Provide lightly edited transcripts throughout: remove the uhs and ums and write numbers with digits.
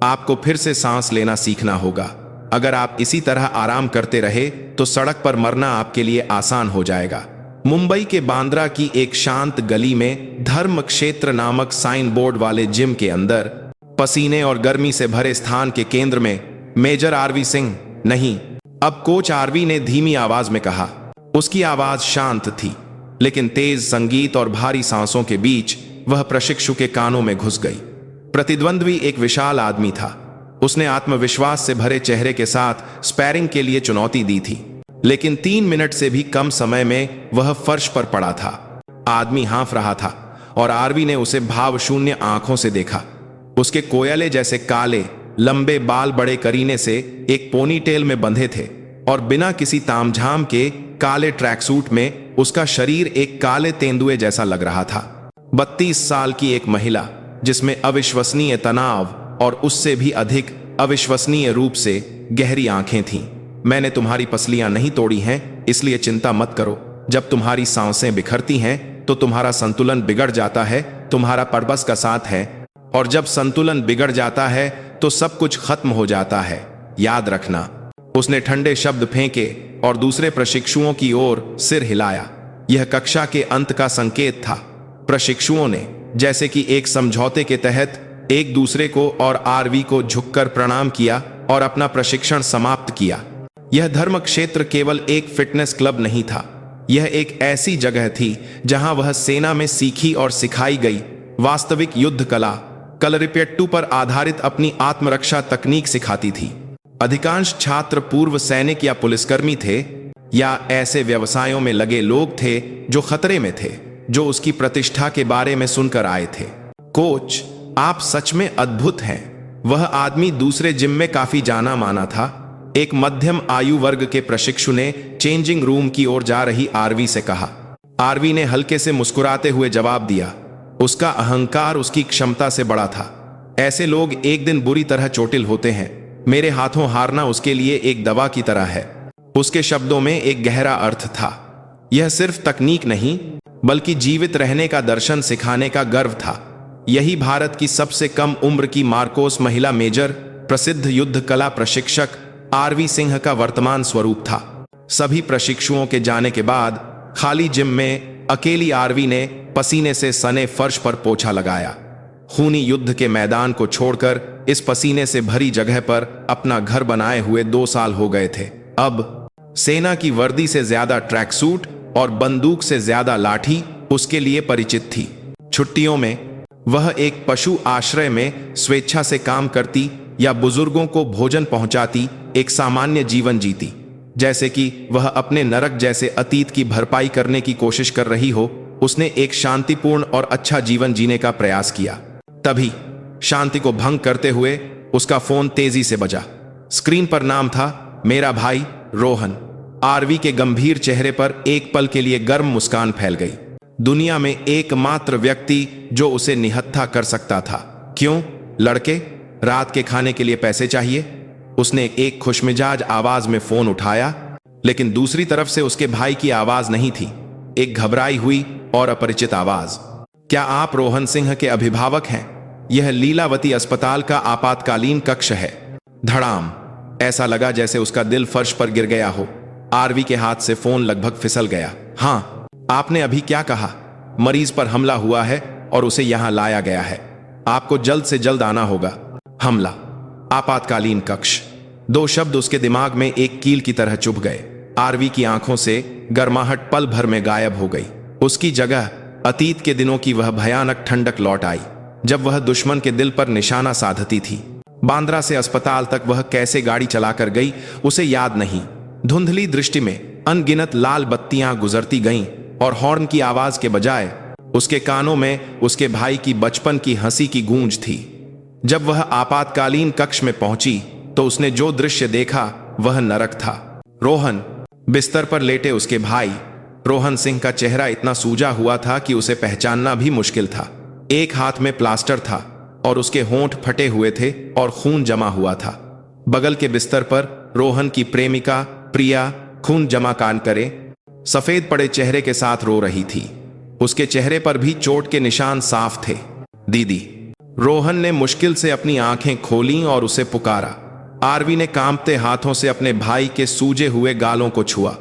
आपको फिर से सांस लेना सीखना होगा। अगर आप इसी तरह आराम करते रहे तो सड़क पर मरना आपके लिए आसान हो जाएगा। मुंबई के बांद्रा की एक शांत गली में धर्म क्षेत्र नामक साइन बोर्ड वाले जिम के अंदर, पसीने और गर्मी से भरे स्थान के केंद्र में मेजर आरवी सिंह, नहीं अब कोच आरवी ने धीमी आवाज में कहा। उसकी आवाज शांत थी, लेकिन तेज संगीत और भारी सांसों के बीच वह प्रशिक्षु के कानों में घुस गई। प्रतिद्वंद्वी एक विशाल आदमी था। उसने आत्मविश्वास से भरे चेहरे के साथ स्पैरिंग के लिए चुनौती दी थी, लेकिन 3 मिनट से भी कम समय में वह फर्श पर पड़ा था। आदमी हाँफ रहा था और आरवी ने उसे भावशून्य आंखों से देखा। उसके कोयले जैसे काले लंबे बाल बड़े करीने से एक पोनीटेल में बंधे थे और बिना किसी तामझाम के काले ट्रैक सूट में उसका शरीर एक काले तेंदुए जैसा लग रहा था। 32 साल की एक महिला जिसमें अविश्वसनीय तनाव और उससे भी अधिक अविश्वसनीय रूप से गहरी आंखें थीं। मैंने तुम्हारी पसलियां नहीं तोड़ी हैं, इसलिए चिंता मत करो। जब तुम्हारी सांसें बिखरती हैं तो तुम्हारा संतुलन बिगड़ जाता है। तुम्हारा पर्पस का साथ है, और जब संतुलन बिगड़ जाता है तो सब कुछ खत्म हो जाता है, याद रखना। उसने ठंडे शब्द फेंके और दूसरे प्रशिक्षुओं की ओर सिर हिलाया। यह कक्षा के अंत का संकेत था। प्रशिक्षुओं ने जैसे कि एक समझौते के तहत एक दूसरे को और आरवी को झुककर प्रणाम किया और अपना प्रशिक्षण समाप्त किया। यह धर्म क्षेत्र केवल एक फिटनेस क्लब नहीं था, यह एक ऐसी जगह थी जहां वह सेना में सीखी और सिखाई गई वास्तविक युद्ध कला, कलरिपेट्टू पर आधारित अपनी आत्मरक्षा तकनीक सिखाती थी। अधिकांश छात्र पूर्व सैनिक या पुलिसकर्मी थे, या ऐसे व्यवसायों में लगे लोग थे जो खतरे में थे, जो उसकी प्रतिष्ठा के बारे में सुनकर आए थे। कोच, आप सच में अद्भुत हैं। वह आदमी दूसरे जिम में काफी जाना माना था। एक मध्यम आयु वर्ग के प्रशिक्षु ने चेंजिंग रूम की ओर जा रही आरवी से कहा। आरवी ने हल्के से मुस्कुराते हुए जवाब दिया। उसका अहंकार उसकी क्षमता से बड़ा था। ऐसे लोग एक दिन बुरी तरह चोटिल होते हैं। मेरे हाथों हारना उसके लिए एक दवा की तरह है। उसके शब्दों में एक गहरा अर्थ था। यह सिर्फ तकनीक नहीं, बल्कि जीवित रहने का दर्शन सिखाने का गर्व था। यही भारत की सबसे कम उम्र की मार्कोस महिला मेजर, प्रसिद्ध युद्ध कला प्रशिक्षक आरवी सिंह का वर्तमान स्वरूप था। सभी प्रशिक्षुओं के जाने के बाद खाली जिम में अकेली आरवी ने पसीने से सने फर्श पर पोछा लगाया। खूनी युद्ध के मैदान को छोड़कर इस पसीने से भरी जगह पर अपना घर बनाए हुए 2 साल हो गए थे। अब सेना की वर्दी से ज्यादा ट्रैक सूट और बंदूक से ज्यादा लाठी उसके लिए परिचित थी। छुट्टियों में वह एक पशु आश्रय में स्वेच्छा से काम करती या बुजुर्गों को भोजन पहुंचाती एक सामान्य जीवन जीती, जैसे कि वह अपने नरक जैसे अतीत की भरपाई करने की कोशिश कर रही हो। उसने एक शांतिपूर्ण और अच्छा जीवन जीने का प्रयास किया। तभी शांति को भंग करते हुए उसका फोन तेजी से बजा। स्क्रीन पर नाम था मेरा भाई रोहन। आरवी के गंभीर चेहरे पर एक पल के लिए गर्म मुस्कान फैल गई। दुनिया में एकमात्र व्यक्ति जो उसे निहत्था कर सकता था। क्यों लड़के, रात के खाने के लिए पैसे चाहिए? उसने एक खुशमिजाज आवाज में फोन उठाया, लेकिन दूसरी तरफ से उसके भाई की आवाज नहीं थी, एक घबराई हुई और अपरिचित आवाज। क्या आप रोहन सिंह के अभिभावक हैं? यह लीलावती अस्पताल का आपातकालीन कक्ष है। धड़ाम, ऐसा लगा जैसे उसका दिल फर्श पर गिर गया हो। आरवी के हाथ से फोन लगभग फिसल गया। हाँ, आपने अभी क्या कहा? मरीज पर हमला हुआ है और उसे यहां लाया गया है। आपको जल्द से जल्द आना होगा। हमला, आपातकालीन कक्ष, 2 शब्द उसके दिमाग में एक कील की तरह चुभ गए। आरवी की आंखों से गर्माहट पल भर में गायब हो गई। उसकी जगह अतीत के दिनों की वह भयानक ठंडक लौट आई, जब वह दुश्मन के दिल पर निशाना साधती थी। बांद्रा से अस्पताल तक वह कैसे गाड़ी चलाकर गई उसे याद नहीं। धुंधली दृष्टि में अनगिनत लाल बत्तियां गुजरती गईं और हॉर्न की आवाज के बजाय उसके कानों में उसके भाई की बचपन की हंसी की गूंज थी। जब वह आपातकालीन कक्ष में पहुंची तो उसने जो दृश्य देखा वह नरक था। रोहन, बिस्तर पर लेटे उसके भाई। रोहन सिंह का चेहरा इतना सूजा हुआ था कि उसे पहचानना भी मुश्किल था। एक हाथ में प्लास्टर था और उसके होंठ फटे हुए थे और खून जमा हुआ था। बगल के बिस्तर पर रोहन की प्रेमिका प्रिया खून जमा कान करे सफेद पड़े चेहरे के साथ रो रही थी। उसके चेहरे पर भी चोट के निशान साफ थे। दीदी, रोहन ने मुश्किल से अपनी आंखें खोलीं और उसे पुकारा। आरवी ने कांपते हाथों से अपने भाई के सूजे हुए गालों को छुआ।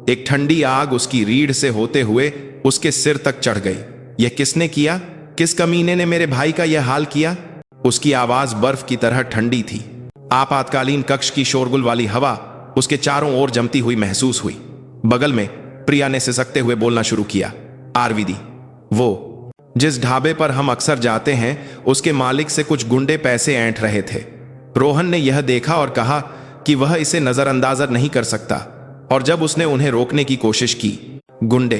एक ठंडी आग उसकी रीढ़ से होते हुए उसके सिर तक चढ़ गई। यह किसने किया? किस कमीने ने मेरे भाई का यह हाल किया? उसकी आवाज बर्फ की तरह ठंडी थी। आपातकालीन कक्ष की शोरगुल वाली हवा उसके चारों ओर जमती हुई महसूस हुई। बगल में प्रिया ने सिसकते हुए बोलना शुरू किया। आरवी दी, वो जिस ढाबे पर हम अक्सर जाते हैं उसके मालिक से कुछ गुंडे पैसे ऐंठ रहे थे। रोहन ने यह देखा और कहा कि वह इसे नजरअंदाज नहीं कर सकता, और जब उसने उन्हें रोकने की कोशिश की, गुंडे,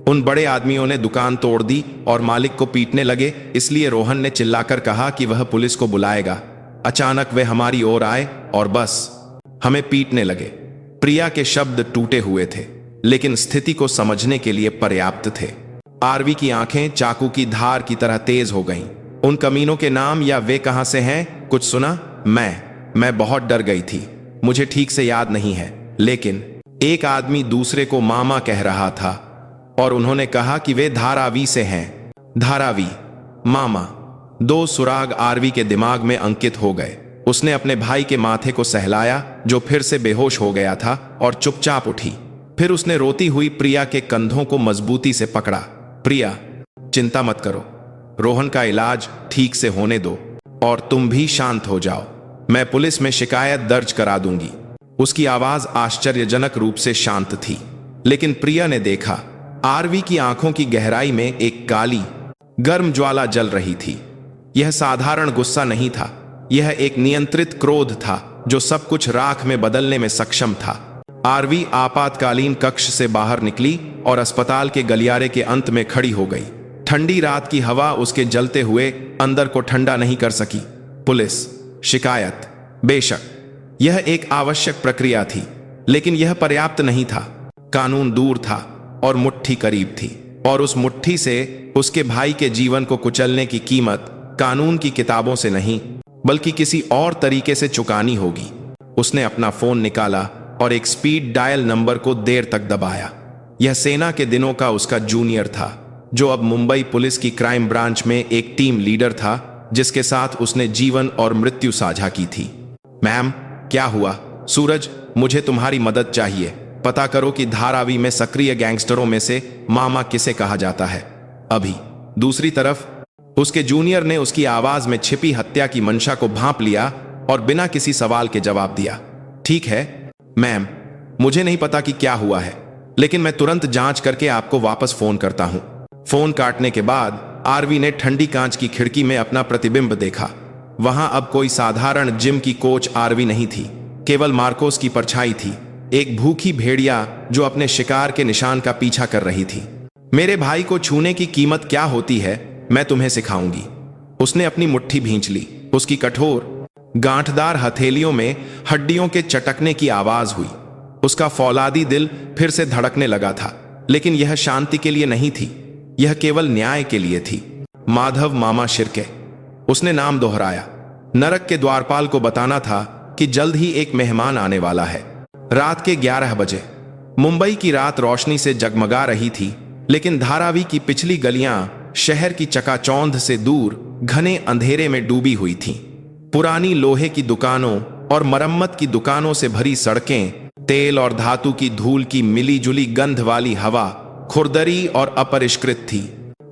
उन बड़े आदमियों ने दुकान तोड़ दी और मालिक को पीटने लगे। इसलिए रोहन ने चिल्लाकर कहा कि वह पुलिस को बुलाएगा। अचानक वे हमारी ओर आए और बस हमें पीटने लगे। प्रिया के शब्द टूटे हुए थे, लेकिन स्थिति को समझने के लिए पर्याप्त थे। आरवी की आंखें चाकू की धार की तरह तेज हो गईं। उन कमीनों के नाम या वे कहां से हैं, कुछ सुना? मैं बहुत डर गई थी। मुझे ठीक से याद नहीं है, लेकिन एक आदमी दूसरे को मामा कह रहा था और उन्होंने कहा कि वे धारावी से हैं। धारावी, मामा। दो सुराग आरवी के दिमाग में अंकित हो गए। उसने अपने भाई के माथे को सहलाया, जो फिर से बेहोश हो गया था, और चुपचाप उठी। फिर उसने रोती हुई प्रिया के कंधों को मजबूती से पकड़ा। प्रिया, चिंता मत करो। रोहन का इलाज ठीक से होने दो और तुम भी शांत हो जाओ। मैं पुलिस में शिकायत दर्ज करा दूंगी। उसकी आवाज आश्चर्यजनक रूप से शांत थी, लेकिन प्रिया ने देखा आरवी की आंखों की गहराई में एक काली, गर्म ज्वाला जल रही थी। यह साधारण गुस्सा नहीं था, यह एक नियंत्रित क्रोध था जो सब कुछ राख में बदलने में सक्षम था। आरवी आपातकालीन कक्ष से बाहर निकली और अस्पताल के गलियारे के अंत में खड़ी हो गई। ठंडी रात की हवा उसके जलते हुए अंदर को ठंडा नहीं कर सकी। पुलिस शिकायत, बेशक यह एक आवश्यक प्रक्रिया थी, लेकिन यह पर्याप्त नहीं था। कानून दूर था और मुट्ठी करीब थी, और उस मुट्ठी से उसके भाई के जीवन को कुचलने की कीमत कानून की किताबों से नहीं, बल्कि किसी और तरीके से चुकानी होगी। उसने अपना फोन निकाला और एक स्पीड डायल नंबर को देर तक दबाया। यह सेना के दिनों का उसका जूनियर था, जो अब मुंबई पुलिस की क्राइम ब्रांच में एक टीम लीडर था, जिसके साथ उसने जीवन और मृत्यु साझा की थी। मैम, क्या हुआ? सूरज, मुझे तुम्हारी मदद चाहिए। पता करो कि धारावी में सक्रिय गैंगस्टरों में से मामा किसे कहा जाता है अभी। दूसरी तरफ उसके जूनियर ने उसकी आवाज में छिपी हत्या की मंशा को भांप लिया और बिना किसी सवाल के जवाब दिया। ठीक है मैम, मुझे नहीं पता कि क्या हुआ है, लेकिन मैं तुरंत जांच करके आपको वापस फोन करता हूं। फोन काटने के बाद आरवी ने ठंडी कांच की खिड़की में अपना प्रतिबिंब देखा। वहां अब कोई साधारण जिम की कोच आरवी नहीं थी, केवल मार्कोस की परछाई थी, एक भूखी भेड़िया जो अपने शिकार के निशान का पीछा कर रही थी। मेरे भाई को छूने की कीमत क्या होती है, मैं तुम्हें सिखाऊंगी। उसने अपनी मुट्ठी भींच ली। उसकी कठोर गांठदार हथेलियों में हड्डियों के चटकने की आवाज हुई। उसका फौलादी दिल फिर से धड़कने लगा था, लेकिन यह शांति के लिए नहीं थी, यह केवल न्याय के लिए थी। माधव मामा शिर्के, उसने नाम दोहराया। नरक के द्वारपाल को बताना था कि जल्द ही एक मेहमान आने वाला है। रात के 11 बजे मुंबई की रात रोशनी से जगमगा रही थी, लेकिन धारावी की पिछली गलियां शहर की चकाचौंध से दूर घने अंधेरे में डूबी हुई थीं। पुरानी लोहे की दुकानों और मरम्मत की दुकानों से भरी सड़कें, तेल और धातु की धूल की मिली-जुली गंध वाली हवा खुरदरी और अपरिष्कृत थी।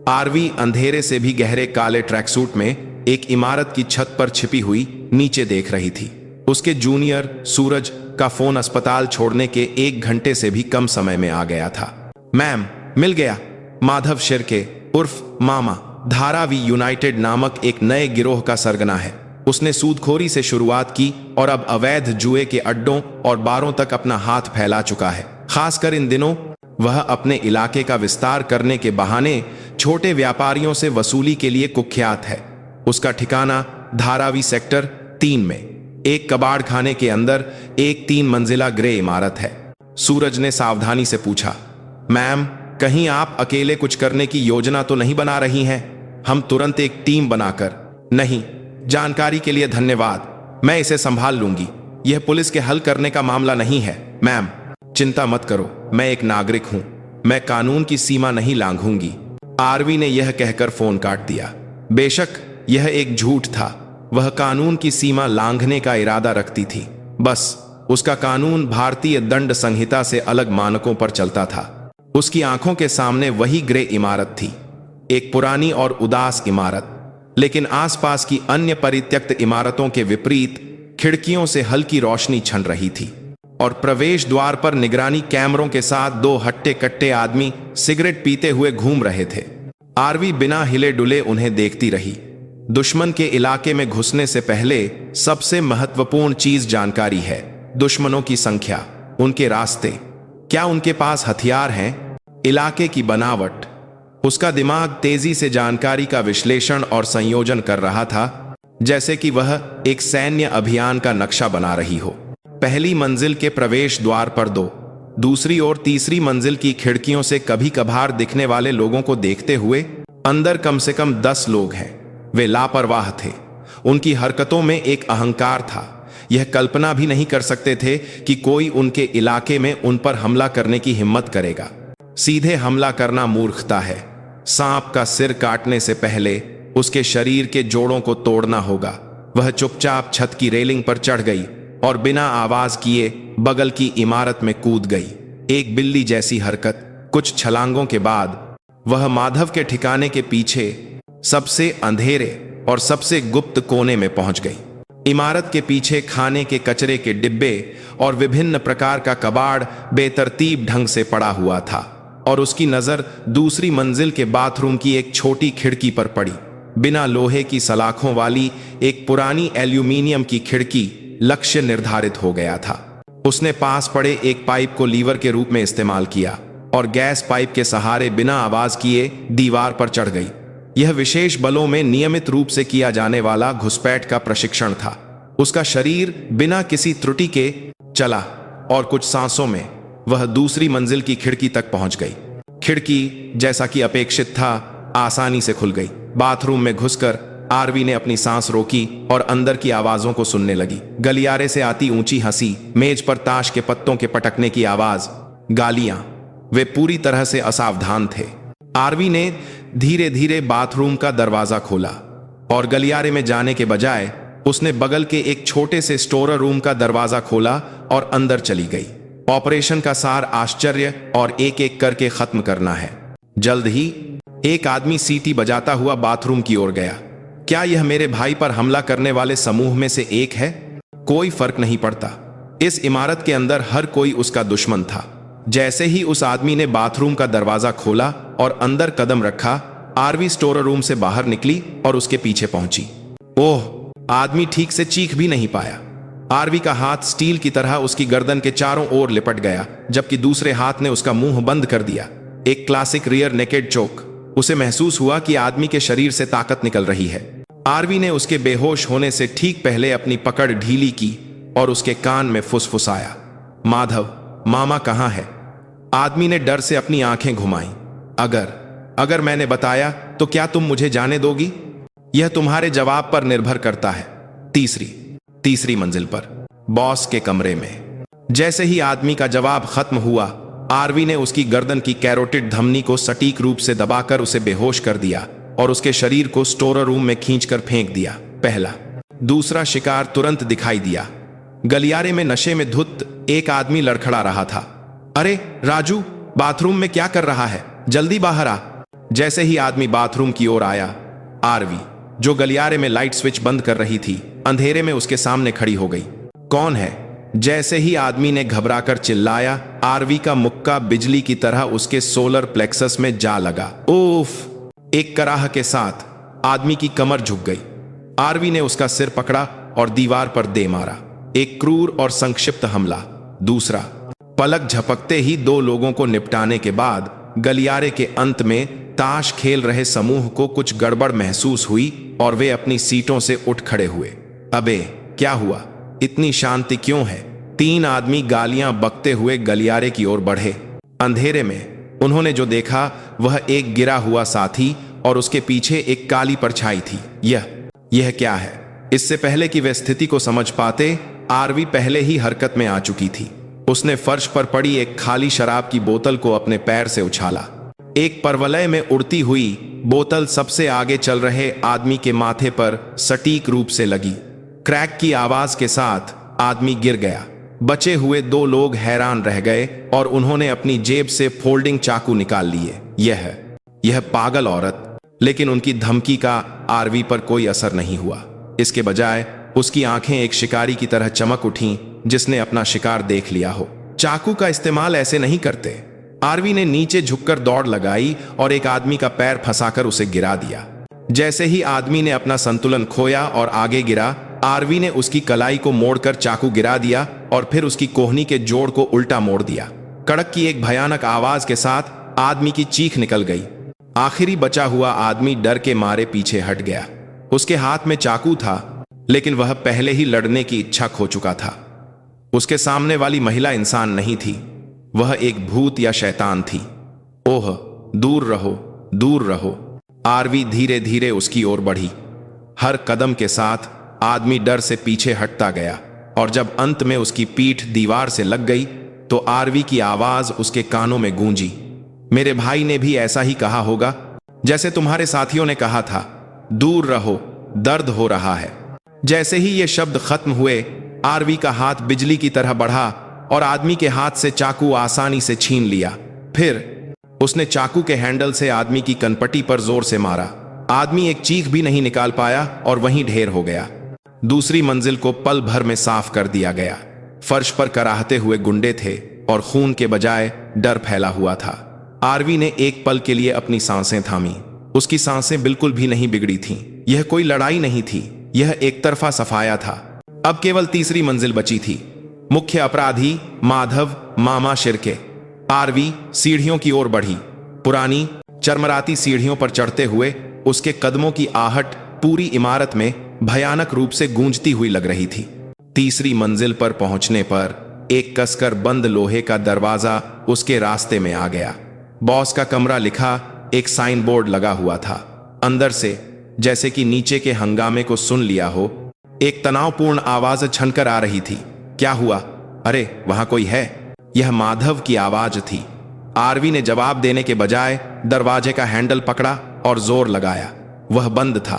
आरवी अंधेरे से भी गहरे काले ट्रैकसूट में एक इमारत की छत पर छिपी हुई नीचे देख रही थी। उसके जूनियर सूरज का फोन अस्पताल छोड़ने के 1 घंटे से भी कम समय में आ गया था। मैम, मिल गया। माधव शिर्के उर्फ मामा धारावी यूनाइटेड नामक एक नए गिरोह का सरगना है। उसने सूदखोरी से शुरुआत की और अब अवैध जुए के अड्डों और बारों तक अपना हाथ फैला चुका है। खासकर इन दिनों वह अपने इलाके का विस्तार करने के बहाने छोटे व्यापारियों से वसूली के लिए कुख्यात है। उसका ठिकाना धारावी सेक्टर 3 में एक कबाड़ खाने के अंदर एक 3 मंजिला ग्रे इमारत है। सूरज ने सावधानी से पूछा, मैम, कहीं आप अकेले कुछ करने की योजना तो नहीं बना रही हैं? हम तुरंत एक टीम बनाकर। नहीं, जानकारी के लिए धन्यवाद, मैं इसे संभाल लूंगी। यह पुलिस के हल करने का मामला नहीं है। मैम, चिंता मत करो, मैं एक नागरिक हूं, मैं कानून की सीमा नहीं लांघूंगी। आरवी ने यह कहकर फोन काट दिया। बेशक यह एक झूठ था। वह कानून की सीमा लांघने का इरादा रखती थी। बस उसका कानून भारतीय दंड संहिता से अलग मानकों पर चलता था। उसकी आंखों के सामने वही ग्रे इमारत थी, एक पुरानी और उदास इमारत, लेकिन आसपास की अन्य परित्यक्त इमारतों के विपरीत खिड़कियों से हल्की रोशनी छन रही थी और प्रवेश द्वार पर निगरानी कैमरों के साथ दो हट्टे कट्टे आदमी सिगरेट पीते हुए घूम रहे थे। आरवी बिना हिले डुले उन्हें देखती रही। दुश्मन के इलाके में घुसने से पहले सबसे महत्वपूर्ण चीज जानकारी है, दुश्मनों की संख्या, उनके रास्ते, क्या उनके पास हथियार हैं, इलाके की बनावट। उसका दिमाग तेजी से जानकारी का विश्लेषण और संयोजन कर रहा था, जैसे कि वह एक सैन्य अभियान का नक्शा बना रही हो। पहली मंजिल के प्रवेश द्वार पर दो, दूसरी और तीसरी मंजिल की खिड़कियों से कभी कभार दिखने वाले लोगों को देखते हुए अंदर कम से कम 10 लोग हैं। वे लापरवाह थे। उनकी हरकतों में एक अहंकार था। यह कल्पना भी नहीं कर सकते थे कि कोई उनके इलाके में उन पर हमला करने की हिम्मत करेगा। सीधे हमला करना मूर्खता है। सांप का सिर काटने से पहले उसके शरीर के जोड़ों को तोड़ना होगा। वह चुपचाप छत की रेलिंग पर चढ़ गई और बिना आवाज किए बगल की इमारत में कूद गई। एक बिल्ली जैसी हरकत। कुछ छलांगों के बाद वह माधव के ठिकाने के पीछे सबसे अंधेरे और सबसे गुप्त कोने में पहुंच गई। इमारत के पीछे खाने के कचरे के डिब्बे और विभिन्न प्रकार का कबाड़ बेतरतीब ढंग से पड़ा हुआ था और उसकी नजर दूसरी मंजिल के बाथरूम की एक छोटी खिड़की पर पड़ी। बिना लोहे की सलाखों वाली एक पुरानी एल्यूमीनियम की खिड़की लक्ष्य निर्धारित हो गया था। उसने पास पड़े एक पाइप को लीवर के रूप में इस्तेमाल किया और गैस पाइप के सहारे बिना आवाज किए दीवार पर चढ़ गई। यह विशेष बलों में नियमित रूप से किया जाने वाला घुसपैठ का प्रशिक्षण था। उसका शरीर बिना किसी त्रुटि के चला और कुछ सांसों में वह दूसरी मंजिल की खिड़की तक पहुंच गई। खिड़की, जैसा कि अपेक्षित था, आसानी से खुल गई। बाथरूम में घुसकर आरवी ने अपनी सांस रोकी और अंदर की आवाजों को सुनने लगी। गलियारे से आती ऊंची हंसी, मेज पर ताश के पत्तों के पटकने की आवाज, गालियां। वे पूरी तरह से असावधान थे। आरवी ने धीरे धीरे बाथरूम का दरवाजा खोला और गलियारे में जाने के बजाय उसने बगल के एक छोटे से स्टोर रूम का दरवाजा खोला और अंदर चली गई। ऑपरेशन का सार आश्चर्य और एक एक करके खत्म करना है। जल्द ही एक आदमी सीटी बजाता हुआ बाथरूम की ओर गया। क्या यह मेरे भाई पर हमला करने वाले समूह में से एक है? कोई फर्क नहीं पड़ता। इस इमारत के अंदर हर कोई उसका दुश्मन था। जैसे ही उस आदमी ने बाथरूम का दरवाजा खोला और अंदर कदम रखा, आरवी स्टोर रूम से बाहर निकली और उसके पीछे पहुंची। ओह! आदमी ठीक से चीख भी नहीं पाया। आरवी का हाथ स्टील की तरह उसकी गर्दन के चारों ओर लिपट गया, जबकि दूसरे हाथ ने उसका मुंह बंद कर दिया। एक क्लासिक रियर नेकेड चोक। उसे महसूस हुआ कि आदमी के शरीर से ताकत निकल रही है। आरवी ने उसके बेहोश होने से ठीक पहले अपनी पकड़ ढीली की और उसके कान में फुसफुसाया, माधव, मामा कहाँ है? आदमी ने डर से अपनी आंखें घुमाई। अगर मैंने बताया तो क्या तुम मुझे जाने दोगी? यह तुम्हारे जवाब पर निर्भर करता है। तीसरी मंजिल पर, बॉस के कमरे में। जैसे ही आदमी का जवाब खत्म हुआ, आरवी ने उसकी गर्दन की कैरोटिड धमनी को सटीक रूप से दबाकर उसे बेहोश कर दिया और उसके शरीर को स्टोर रूम में खींचकर फेंक दिया। पहला, दूसरा शिकार तुरंत दिखाई दिया। गलियारे में नशे में धुत एक आदमी लड़खड़ा रहा था। अरे राजू, बाथरूम में क्या कर रहा है? जल्दी बाहर आ। जैसे ही आदमी बाथरूम की ओर आया, आरवी, जो गलियारे में लाइट स्विच बंद कर रही थी, अंधेरे में उसके सामने खड़ी हो गई। कौन है? जैसे ही आदमी ने घबराकर चिल्लाया, आरवी का मुक्का बिजली की तरह उसके सोलर प्लेक्सस में जा लगा। उफ! एक कराह के साथ आदमी की कमर झुक गई। आरवी ने उसका सिर पकड़ा और दीवार पर दे मारा। एक क्रूर और संक्षिप्त हमला। दूसरा, पलक झपकते ही दो लोगों को निपटाने के बाद गलियारे के अंत में ताश खेल रहे समूह को कुछ गड़बड़ महसूस हुई और वे अपनी सीटों से उठ खड़े हुए। अबे, क्या हुआ? इतनी शांति क्यों है? 3 आदमी गालियां बकते हुए गलियारे की ओर बढ़े। अंधेरे में उन्होंने जो देखा वह एक गिरा हुआ साथी और उसके पीछे एक काली परछाई थी। यह क्या है? इससे पहले कि वे स्थिति को समझ पाते, आरवी पहले ही हरकत में आ चुकी थी। उसने फर्श पर पड़ी एक खाली शराब की बोतल को अपने पैर से उछाला। एक परवलय में उड़ती हुई बोतल सबसे आगे चल रहे आदमी के माथे पर सटीक रूप से लगी। क्रैक की आवाज के साथ आदमी गिर गया। बचे हुए 2 लोग हैरान रह गए और उन्होंने अपनी जेब से फोल्डिंग चाकू निकाल लिए। यह पागल औरत, लेकिन उनकी धमकी का आरवी पर कोई असर नहीं हुआ। इसके बजाय उसकी आंखें एक शिकारी की तरह चमक उठीं, जिसने अपना शिकार देख लिया हो। चाकू का इस्तेमाल ऐसे नहीं करते। आरवी ने नीचे झुककर दौड़ लगाई और एक आदमी का पैर फंसाकर उसे गिरा दिया। जैसे ही आदमी ने अपना संतुलन खोया और आगे गिरा, आरवी ने उसकी कलाई को मोड़कर चाकू गिरा दिया और फिर उसकी कोहनी के जोड़ को उल्टा मोड़ दिया। कड़क की एक भयानक आवाज के साथ आदमी की चीख निकल गई। आखिरी बचा हुआ आदमी डर के मारे पीछे हट गया। उसके हाथ में चाकू था, लेकिन वह पहले ही लड़ने की इच्छा खो चुका था। उसके सामने वाली महिला इंसान नहीं थी, वह एक भूत या शैतान थी। ओह, दूर रहो, दूर रहो। आरवी धीरे धीरे उसकी ओर बढ़ी। हर कदम के साथ आदमी डर से पीछे हटता गया और जब अंत में उसकी पीठ दीवार से लग गई तो आरवी की आवाज उसके कानों में गूंजी। मेरे भाई ने भी ऐसा ही कहा होगा, जैसे तुम्हारे साथियों ने कहा था, दूर रहो, दर्द हो रहा है। जैसे ही ये शब्द खत्म हुए, आरवी का हाथ बिजली की तरह बढ़ा और आदमी के हाथ से चाकू आसानी से छीन लिया। फिर उसने चाकू के हैंडल से आदमी की कनपटी पर जोर से मारा। आदमी एक चीख भी नहीं निकाल पाया और वहीं ढेर हो गया। दूसरी मंजिल को पल भर में साफ कर दिया गया। फर्श पर कराहते हुए गुंडे थे और खून के बजाय डर फैला हुआ था। आरवी ने एक पल के लिए अपनी सांसें थामी। उसकी सांसें बिल्कुल भी नहीं बिगड़ी थीं। यह कोई लड़ाई नहीं थी, यह एक तरफा सफाया था। अब केवल तीसरी मंजिल बची थी। मुख्य अपराधी माधव मामा शिर्के। आरवी सीढ़ियों की ओर बढ़ी। पुरानी चरमराती सीढ़ियों पर चढ़ते हुए उसके कदमों की आहट पूरी इमारत में भयानक रूप से गूंजती हुई लग रही थी। तीसरी मंजिल पर पहुंचने पर एक कसकर बंद लोहे का दरवाजा उसके रास्ते में आ गया। बॉस का कमरा लिखा एक साइन बोर्ड लगा हुआ था। अंदर से, जैसे कि नीचे के हंगामे को सुन लिया हो, एक तनावपूर्ण आवाज छनकर आ रही थी। क्या हुआ? अरे, वहां कोई है? यह माधव की आवाज थी। आरवी ने जवाब देने के बजाय दरवाजे का हैंडल पकड़ा और जोर लगाया। वह बंद था।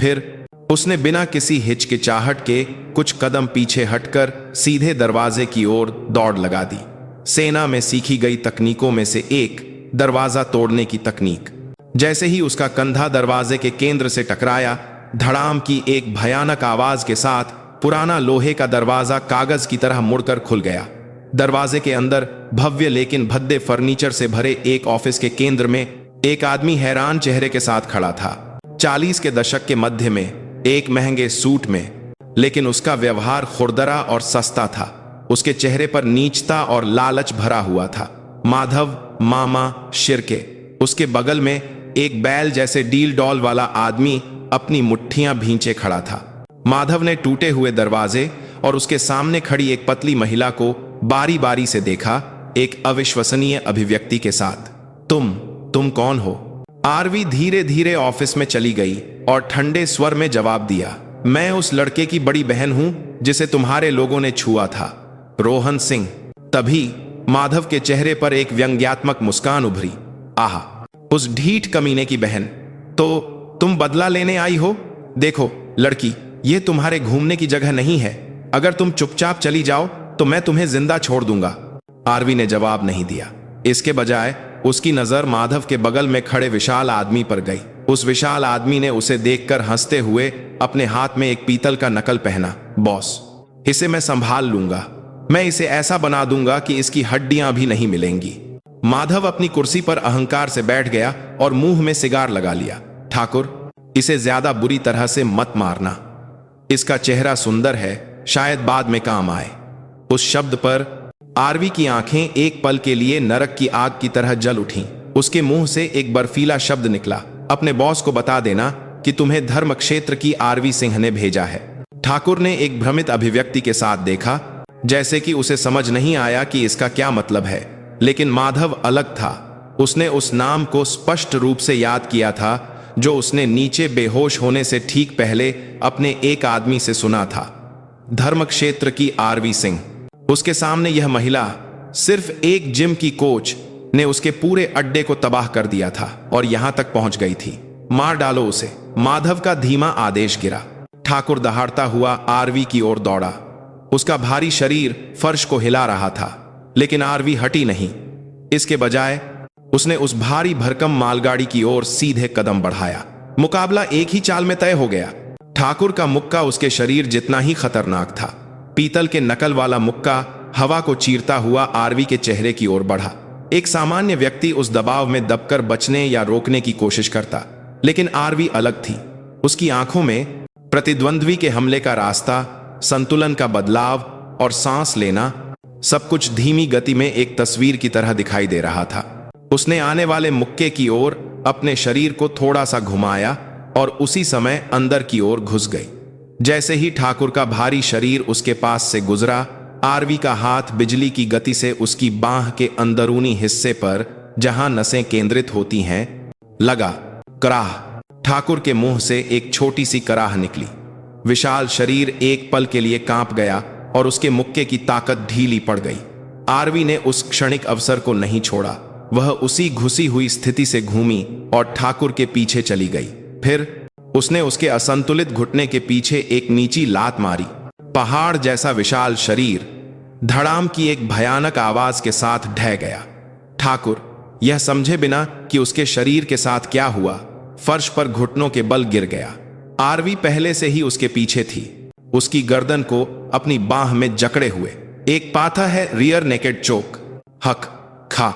फिर उसने बिना किसी हिचकिचाहट के कुछ कदम पीछे हटकर सीधे दरवाजे की ओर दौड़ लगा दी। सेना में सीखी गई तकनीकों में से एक, दरवाजा तोड़ने की तकनीक। जैसे ही उसका कंधा दरवाजे के केंद्र से टकराया, धड़ाम की एक भयानक आवाज के साथ पुराना लोहे का दरवाजा कागज की तरह मुड़कर खुल गया। दरवाजे के अंदर भव्य लेकिन भद्दे फर्नीचर से भरे एक ऑफिस के केंद्र में एक आदमी हैरान चेहरे के साथ खड़ा था। 40 के दशक के मध्य में, एक महंगे सूट में, लेकिन उसका व्यवहार खुरदरा और सस्ता था। उसके चेहरे पर नीचता और लालच भरा हुआ था। माधव मामा शिर्के। उसके बगल में एक बैल जैसे डील डॉल वाला आदमी अपनी मुट्ठियां भींचे खड़ा था। माधव ने टूटे हुए दरवाजे और उसके सामने खड़ी एक पतली महिला को बारी बारी से देखा, एक अविश्वसनीय अभिव्यक्ति के साथ। तुम कौन हो? आरवी धीरे धीरे ऑफिस में चली गई और ठंडे स्वर में जवाब दिया, मैं उस लड़के की बड़ी बहन हूं जिसे तुम्हारे लोगों ने छुआ था, रोहन सिंह। तभी माधव के चेहरे पर एक व्यंग्यात्मक मुस्कान उभरी। आहा, उस ढीठ कमीने की बहन। तो तुम बदला लेने आई हो? देखो लड़की, ये तुम्हारे घूमने की जगह नहीं है। अगर तुम चुपचाप चली जाओ तो मैं तुम्हें जिंदा छोड़ दूंगा। आरवी ने जवाब नहीं दिया। इसके बजाय उसकी नजर माधव के बगल में खड़े विशाल आदमी पर गई। उस विशाल आदमी ने उसे देखकर हंसते हुए अपने हाथ में एक पीतल का नकल पहना। बॉस, इसे मैं संभाल लूंगा। मैं इसे ऐसा बना दूंगा कि इसकी हड्डियां भी नहीं मिलेंगी। माधव अपनी कुर्सी पर अहंकार से बैठ गया और मुंह में सिगार लगा लिया। ठाकुर, इसे ज्यादा बुरी तरह से मत मारना। इसका चेहरा सुंदर है, शायद बाद में काम आए। उस शब्द पर आरवी की आंखें एक पल के लिए नरक की आग की तरह जल उठीं। उसके मुंह से एक बर्फीला शब्द निकला, अपने बॉस को बता देना कि तुम्हें धर्म क्षेत्र की आरवी सिंह ने भेजा है। ठाकुर ने एक भ्रमित अभिव्यक्ति के साथ देखा, जैसे कि उसे समझ नहीं आया कि इसका क्या मतलब है। लेकिन माधव अलग था। उसने उस नाम को स्पष्ट रूप से याद किया था जो उसने नीचे बेहोश होने से ठीक पहले अपने एक आदमी से सुना था, धर्म क्षेत्र की आरवी सिंह। उसके सामने यह महिला सिर्फ एक जिम की कोच, ने उसके पूरे अड्डे को तबाह कर दिया था और यहां तक पहुंच गई थी। मार डालो उसे, माधव का धीमा आदेश गिरा। ठाकुर दहाड़ता हुआ आरवी की ओर दौड़ा। उसका भारी शरीर फर्श को हिला रहा था, लेकिन आरवी हटी नहीं। इसके बजाय उसने उस भारी भरकम मालगाड़ी की ओर सीधे कदम बढ़ाया। मुकाबला एक ही चाल में तय हो गया। ठाकुर का मुक्का उसके शरीर जितना ही खतरनाक था। पीतल के नकल वाला मुक्का हवा को चीरता हुआ आरवी के चेहरे की ओर बढ़ा। एक सामान्य व्यक्ति उस दबाव में दबकर बचने या रोकने की कोशिश करता, लेकिन आरवी अलग थी। उसकी आंखों में प्रतिद्वंद्वी के हमले का रास्ता, संतुलन का बदलाव और सांस लेना, सब कुछ धीमी गति में एक तस्वीर की तरह दिखाई दे रहा था। उसने आने वाले मुक्के की ओर अपने शरीर को थोड़ा सा घुमाया और उसी समय अंदर की ओर घुस गई। जैसे ही ठाकुर का भारी शरीर उसके पास से गुजरा, आरवी का हाथ बिजली की गति से उसकी बांह के अंदरूनी हिस्से पर, जहां नसें केंद्रित होती हैं, लगा। कराह! ठाकुर के मुंह से एक छोटी सी कराह निकली। विशाल शरीर एक पल के लिए कांप गया और उसके मुक्के की ताकत ढीली पड़ गई। आरवी ने उस क्षणिक अवसर को नहीं छोड़ा। वह उसी घुसी हुई स्थिति से घूमी और ठाकुर के पीछे चली गई। फिर उसने उसके असंतुलित घुटने के पीछे एक नीची लात मारी। पहाड़ जैसा विशाल शरीर धड़ाम की एक भयानक आवाज के साथ ढह गया। ठाकुर, यह समझे बिना कि उसके शरीर के साथ क्या हुआ, फर्श पर घुटनों के बल गिर गया। आरवी पहले से ही उसके पीछे थी, उसकी गर्दन को अपनी बांह में जकड़े हुए। एक पाथा है रियर नेकेड चोक। हक खा।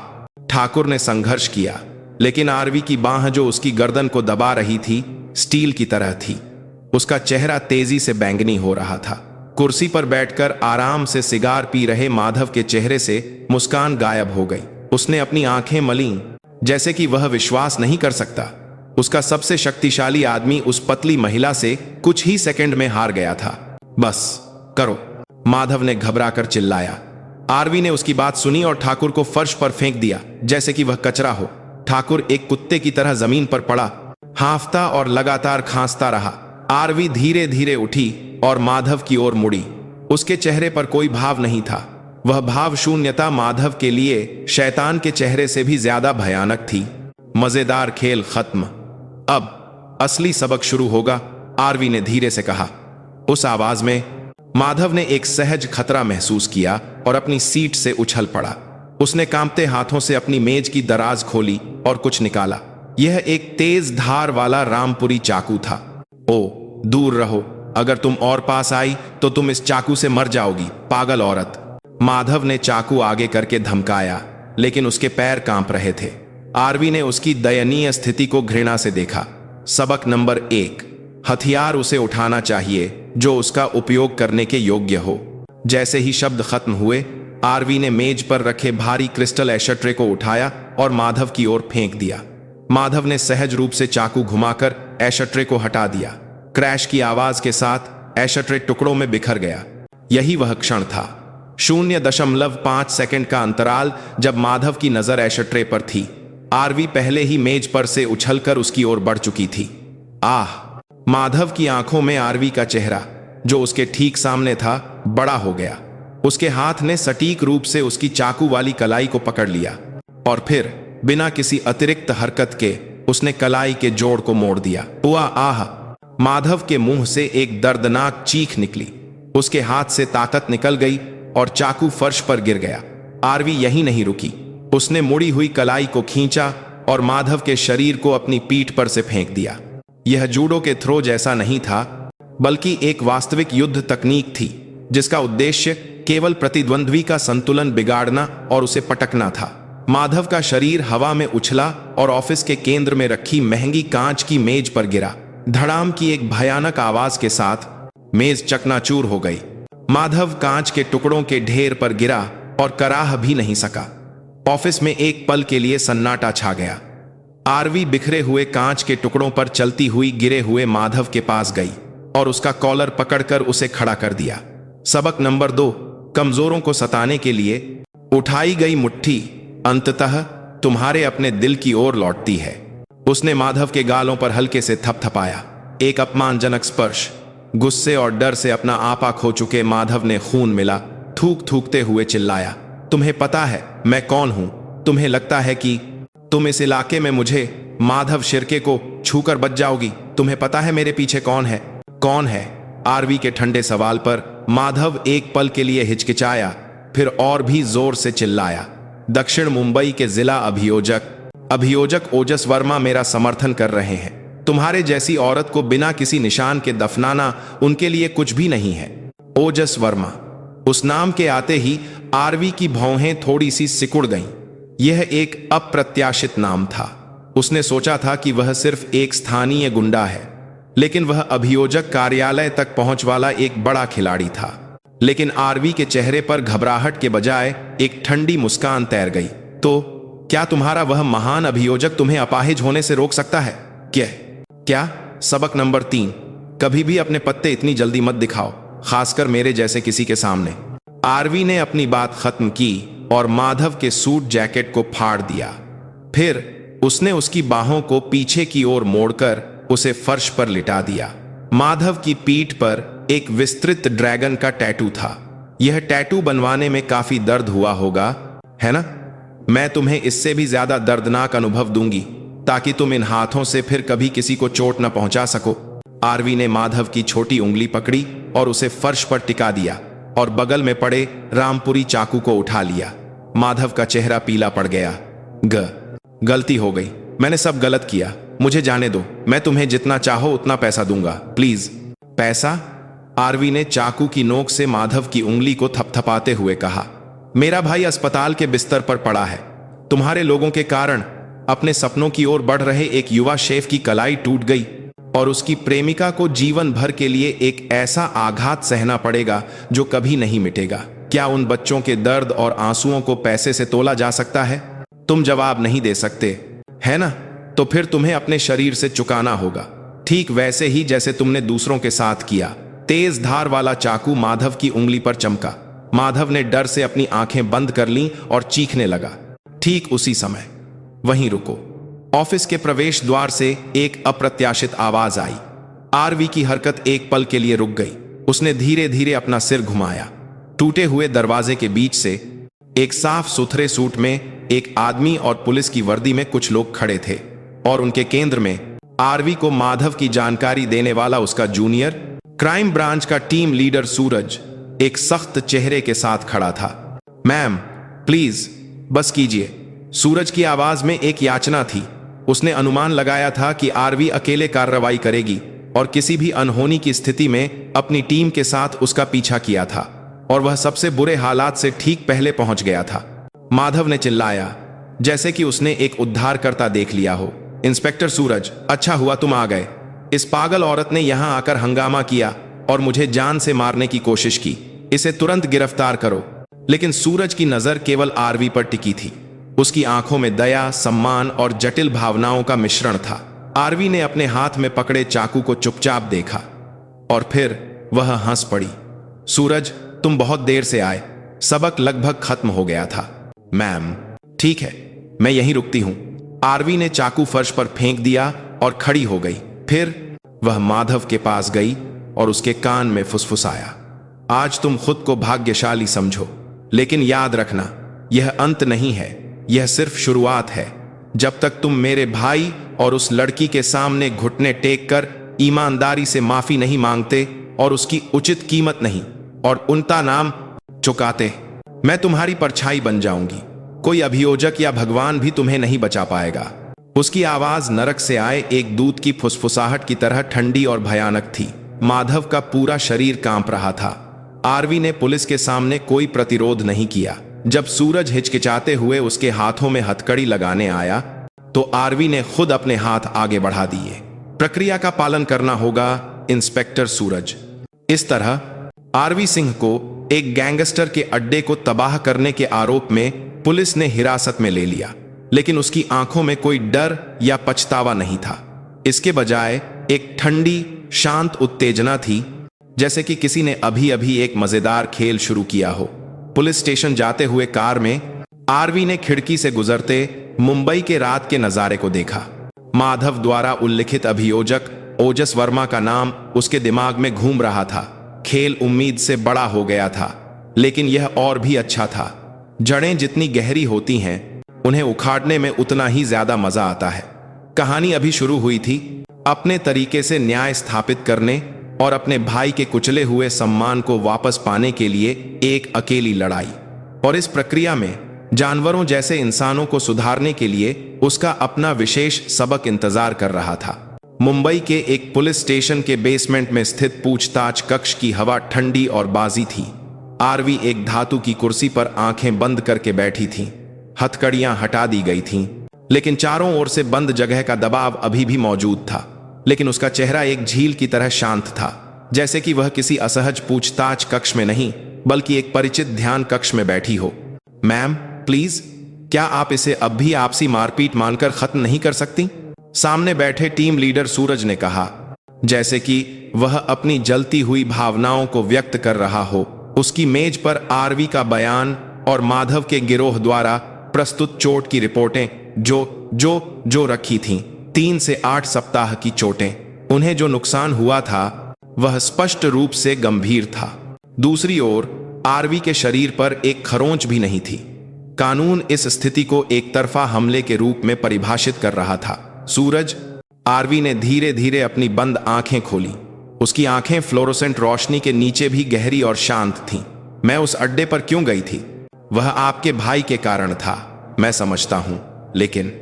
ठाकुर ने संघर्ष किया, लेकिन आरवी की बांह जो उसकी गर्दन को दबा रही थी, स्टील की तरह थी। उसका चेहरा तेजी से बैंगनी हो रहा था। कुर्सी पर बैठकर आराम से सिगार पी रहे माधव के चेहरे से मुस्कान गायब हो गई। उसने अपनी आंखें मलीं, जैसे कि वह विश्वास नहीं कर सकता। उसका सबसे शक्तिशाली आदमी उस पतली महिला से कुछ ही सेकंड में हार गया था। बस करो, माधव ने घबराकर चिल्लाया। आरवी ने उसकी बात सुनी और ठाकुर को फर्श पर फेंक दिया, जैसे कि वह कचरा हो। ठाकुर एक कुत्ते की तरह जमीन पर पड़ा, हांफता और लगातार खांसता रहा। आरवी धीरे धीरे उठी और माधव की ओर मुड़ी। उसके चेहरे पर कोई भाव नहीं था। वह भाव शून्यता माधव के लिए शैतान के चेहरे से भी ज्यादा भयानक थी। मजेदार खेल खत्म, अब असली सबक शुरू होगा, आरवी ने धीरे से कहा। उस आवाज में माधव ने एक सहज खतरा महसूस किया और अपनी सीट से उछल पड़ा। उसने कांपते हाथों से अपनी मेज की दराज खोली और कुछ निकाला। यह एक तेज धार वाला रामपुरी चाकू था। ओ, दूर रहो, अगर तुम और पास आई तो तुम इस चाकू से मर जाओगी, पागल औरत। माधव ने चाकू आगे करके धमकाया, लेकिन उसके पैर कांप रहे थे। आरवी ने उसकी दयनीय स्थिति को घृणा से देखा। सबक नंबर 1, हथियार उसे उठाना चाहिए जो उसका उपयोग करने के योग्य हो। जैसे ही शब्द खत्म हुए, आरवी ने मेज पर रखे भारी क्रिस्टल एशट्रे को उठाया और माधव की ओर फेंक दिया। माधव ने सहज रूप से चाकू घुमाकर एशट्रे को हटा दिया। क्रैश की आवाज के साथ एशट्रे टुकड़ों में बिखर गया। यही वह क्षण था, 0.5 सेकंड का अंतराल, जब माधव की नजर एशट्रे पर थी। आरवी पहले ही मेज पर से उछलकर उसकी ओर बढ़ चुकी थी। आह! माधव की आंखों में आरवी का चेहरा, जो उसके ठीक सामने था, बड़ा हो गया। उसके हाथ ने सटीक रूप से उसकी चाकू वाली कलाई को पकड़ लिया और फिर बिना किसी अतिरिक्त हरकत के उसने कलाई के जोड़ को मोड़ दिया। हुआ आह! माधव के मुंह से एक दर्दनाक चीख निकली। उसके हाथ से ताकत निकल गई और चाकू फर्श पर गिर गया। आरवी यहीं नहीं रुकी। उसने मुड़ी हुई कलाई को खींचा और माधव के शरीर को अपनी पीठ पर से फेंक दिया। यह जूडो के थ्रो जैसा नहीं था, बल्कि एक वास्तविक युद्ध तकनीक थी, जिसका उद्देश्य केवल प्रतिद्वंद्वी का संतुलन बिगाड़ना और उसे पटकना था। माधव का शरीर हवा में उछला और ऑफिस के केंद्र में रखी महंगी कांच की मेज पर गिरा। धड़ाम की एक भयानक आवाज के साथ मेज चकनाचूर हो गई। माधव कांच के टुकड़ों के ढेर पर गिरा और कराह भी नहीं सका। ऑफिस में एक पल के लिए सन्नाटा छा गया। आरवी बिखरे हुए कांच के टुकड़ों पर चलती हुई गिरे हुए माधव के पास गई और उसका कॉलर पकड़कर उसे खड़ा कर दिया। सबक नंबर 2, कमजोरों को सताने के लिए उठाई गई मुट्ठी अंततः तुम्हारे अपने दिल की ओर लौटती है। उसने माधव के गालों पर हल्के से थपथपाया। एक अपमानजनक स्पर्श। गुस्से और डर से अपना आपा खो चुके माधव ने खून मिला थूक थूकते हुए चिल्लाया, तुम्हें पता है मैं कौन हूं? तुम्हें लगता है कि तुम इस इलाके में मुझे माधव शिर्के को छूकर बच जाओगी? तुम्हें पता है मेरे पीछे कौन है? कौन है? आरवी के ठंडे सवाल पर माधव एक पल के लिए हिचकिचाया, फिर और भी जोर से चिल्लाया। दक्षिण मुंबई के जिला अभियोजक ओजस वर्मा मेरा समर्थन कर रहे हैं। तुम्हारे जैसी औरत को बिना किसी निशान के दफनाना उनके लिए कुछ भी नहीं है। ओजस वर्मा, उस नाम के आते ही आरवी की भौहें थोड़ी सी सिकुड़ गईं। यह एक अप्रत्याशित नाम था। उसने सोचा था कि वह सिर्फ एक स्थानीय गुंडा है, लेकिन वह अभियोजक कार्यालय तक पहुंच वाला एक बड़ा खिलाड़ी था। लेकिन आरवी के चेहरे पर घबराहट के बजाय एक ठंडी मुस्कान तैर गई। तो क्या तुम्हारा वह महान अभियोजक तुम्हें अपाहिज होने से रोक सकता है? क्या? सबक नंबर 3, कभी भी अपने पत्ते इतनी जल्दी मत दिखाओ, खासकर मेरे जैसे किसी के सामने। आरवी ने अपनी बात खत्म की और माधव के सूट जैकेट को फाड़ दिया। फिर उसने उसकी बाहों को पीछे की ओर मोड़कर उसे फर्श पर लिटा दिया। माधव की पीठ पर एक विस्तृत ड्रैगन का टैटू था। यह टैटू बनवाने में काफी दर्द हुआ होगा, है ना? मैं तुम्हें इससे भी ज्यादा दर्दनाक अनुभव दूंगी, ताकि तुम इन हाथों से फिर कभी किसी को चोट न पहुंचा सको। आरवी ने माधव की छोटी उंगली पकड़ी और उसे फर्श पर टिका दिया और बगल में पड़े रामपुरी चाकू को उठा लिया। माधव का चेहरा पीला पड़ गया। गलती हो गई, मैंने सब गलत किया, मुझे जाने दो। मैं तुम्हें जितना चाहो उतना पैसा दूंगा, प्लीज। पैसा? आरवी ने चाकू की नोक से माधव की उंगली को थपथपाते हुए कहा। मेरा भाई अस्पताल के बिस्तर पर पड़ा है। तुम्हारे लोगों के कारण अपने सपनों की ओर बढ़ रहे एक युवा शेफ की कलाई टूट गई और उसकी प्रेमिका को जीवन भर के लिए एक ऐसा आघात सहना पड़ेगा जो कभी नहीं मिटेगा। क्या उन बच्चों के दर्द और आंसुओं को पैसे से तोला जा सकता है? तुम जवाब नहीं दे सकते, है ना? तो फिर तुम्हें अपने शरीर से चुकाना होगा, ठीक वैसे ही जैसे तुमने दूसरों के साथ किया। तेज धार वाला चाकू माधव की उंगली पर चमका। माधव ने डर से अपनी आंखें बंद कर लीं और चीखने लगा। ठीक उसी समय वहीं रुको। ऑफिस के प्रवेश द्वार से एक अप्रत्याशित आवाज आई। आरवी की हरकत एक पल के लिए रुक गई। उसने धीरे धीरे अपना सिर घुमाया। टूटे हुए दरवाजे के बीच से एक साफ सुथरे सूट में एक आदमी और पुलिस की वर्दी में कुछ लोग खड़े थे और उनके केंद्र में आरवी को माधव की जानकारी देने वाला उसका जूनियर क्राइम ब्रांच का टीम लीडर सूरज एक सख्त चेहरे के साथ खड़ा था। मैम, प्लीज बस कीजिए। सूरज की आवाज में एक याचना थी। उसने अनुमान लगाया था कि आरवी अकेले कार्रवाई करेगी और किसी भी अनहोनी की स्थिति में अपनी टीम के साथ उसका पीछा किया था, और वह सबसे बुरे हालात से ठीक पहले पहुंच गया था। माधव ने चिल्लाया, जैसे कि उसने एक उद्धारकर्ता देख लिया हो। इंस्पेक्टर सूरज, अच्छा हुआ तुम आ गए। इस पागल औरत ने यहां आकर हंगामा किया और मुझे जान से मारने की कोशिश की। इसे तुरंत गिरफ्तार करो। लेकिन सूरज की नजर केवल आरवी पर टिकी थी। उसकी आंखों में दया, सम्मान और जटिल भावनाओं का मिश्रण था। आरवी ने अपने हाथ में पकड़े चाकू को चुपचाप देखा और फिर वह हंस पड़ी। सूरज, तुम बहुत देर से आए। सबक लगभग खत्म हो गया था। मैम, ठीक है, मैं यहीं रुकती हूं। आरवी ने चाकू फर्श पर फेंक दिया और खड़ी हो गई। फिर वह माधव के पास गई और उसके कान में फुसफुसाया, आज तुम खुद को भाग्यशाली समझो, लेकिन याद रखना, यह अंत नहीं है, यह सिर्फ शुरुआत है। जब तक तुम मेरे भाई और उस लड़की के सामने घुटने टेक कर ईमानदारी से माफी नहीं मांगते और उसकी उचित कीमत नहीं और उनका नाम चुकाते, मैं तुम्हारी परछाई बन जाऊंगी। कोई अभियोजक या भगवान भी तुम्हें नहीं बचा पाएगा। उसकी आवाज नरक से आए एक दूत की फुसफुसाहट की तरह ठंडी और भयानक थी। माधव का पूरा शरीर कांप रहा था। आरवी ने पुलिस के सामने कोई प्रतिरोध नहीं किया। जब सूरज हिचकिचाते हुए उसके हाथों में हथकड़ी लगाने आया तो आरवी ने खुद अपने हाथ आगे बढ़ा दिए। प्रक्रिया का पालन करना होगा, इंस्पेक्टर सूरज। इस तरह आरवी सिंह को एक गैंगस्टर के अड्डे को तबाह करने के आरोप में पुलिस ने हिरासत में ले लिया, लेकिन उसकी आंखों में कोई डर या पछतावा नहीं था। इसके बजाय एक ठंडी, शांत उत्तेजना थी, जैसे कि किसी ने अभी अभी एक मजेदार खेल शुरू किया हो। पुलिस स्टेशन जाते हुए कार में आरवी ने खिड़की से गुजरते मुंबई के रात के नजारे को देखा। माधव द्वारा उल्लिखित अभियोजक ओजस वर्मा का नाम उसके दिमाग में घूम रहा था। खेल उम्मीद से बड़ा हो गया था, लेकिन यह और भी अच्छा था। जड़ें जितनी गहरी होती हैं, उन्हें उखाड़ने में उतना ही ज्यादा मजा आता है। कहानी अभी शुरू हुई थी, अपने तरीके से न्याय स्थापित करने और अपने भाई के कुचले हुए सम्मान को वापस पाने के लिए एक अकेली लड़ाई। और इस प्रक्रिया में जानवरों जैसे इंसानों को सुधारने के लिए उसका अपना विशेष सबक इंतजार कर रहा था। मुंबई के एक पुलिस स्टेशन के बेसमेंट में स्थित पूछताछ कक्ष की हवा ठंडी और बाजी थी। आरवी एक धातु की कुर्सी पर आंखें बंद करके बैठी थी। हथकड़ियां हटा दी गई थीं, लेकिन चारों ओर से बंद जगह का दबाव अभी भी मौजूद था। लेकिन उसका चेहरा एक झील की तरह शांत था, जैसे कि वह किसी असहज पूछताछ कक्ष में नहीं बल्कि एक परिचित ध्यान कक्ष में बैठी हो। मैम प्लीज, क्या आप इसे अब भी आपसी मारपीट मानकर खत्म नहीं कर सकती? सामने बैठे टीम लीडर सूरज ने कहा, जैसे कि वह अपनी जलती हुई भावनाओं को व्यक्त कर रहा हो। उसकी मेज पर आरवी का बयान और माधव के गिरोह द्वारा प्रस्तुत चोट की रिपोर्टें जो रखी थीं। 3 से 8 सप्ताह की चोटें। उन्हें जो नुकसान हुआ था वह स्पष्ट रूप से गंभीर था। दूसरी ओर आरवी के शरीर पर एक खरोंच भी नहीं थी। कानून इस स्थिति को एक तरफा हमले के रूप में परिभाषित कर रहा था। सूरज, आरवी ने धीरे धीरे अपनी बंद आंखें खोली। उसकी आंखें फ्लोरोसेंट रोशनी के नीचे भी गहरी और शांत थीं। मैं उस अड्डे पर क्यों गई थी? वह आपके भाई के कारण था, मैं समझता हूं, लेकिन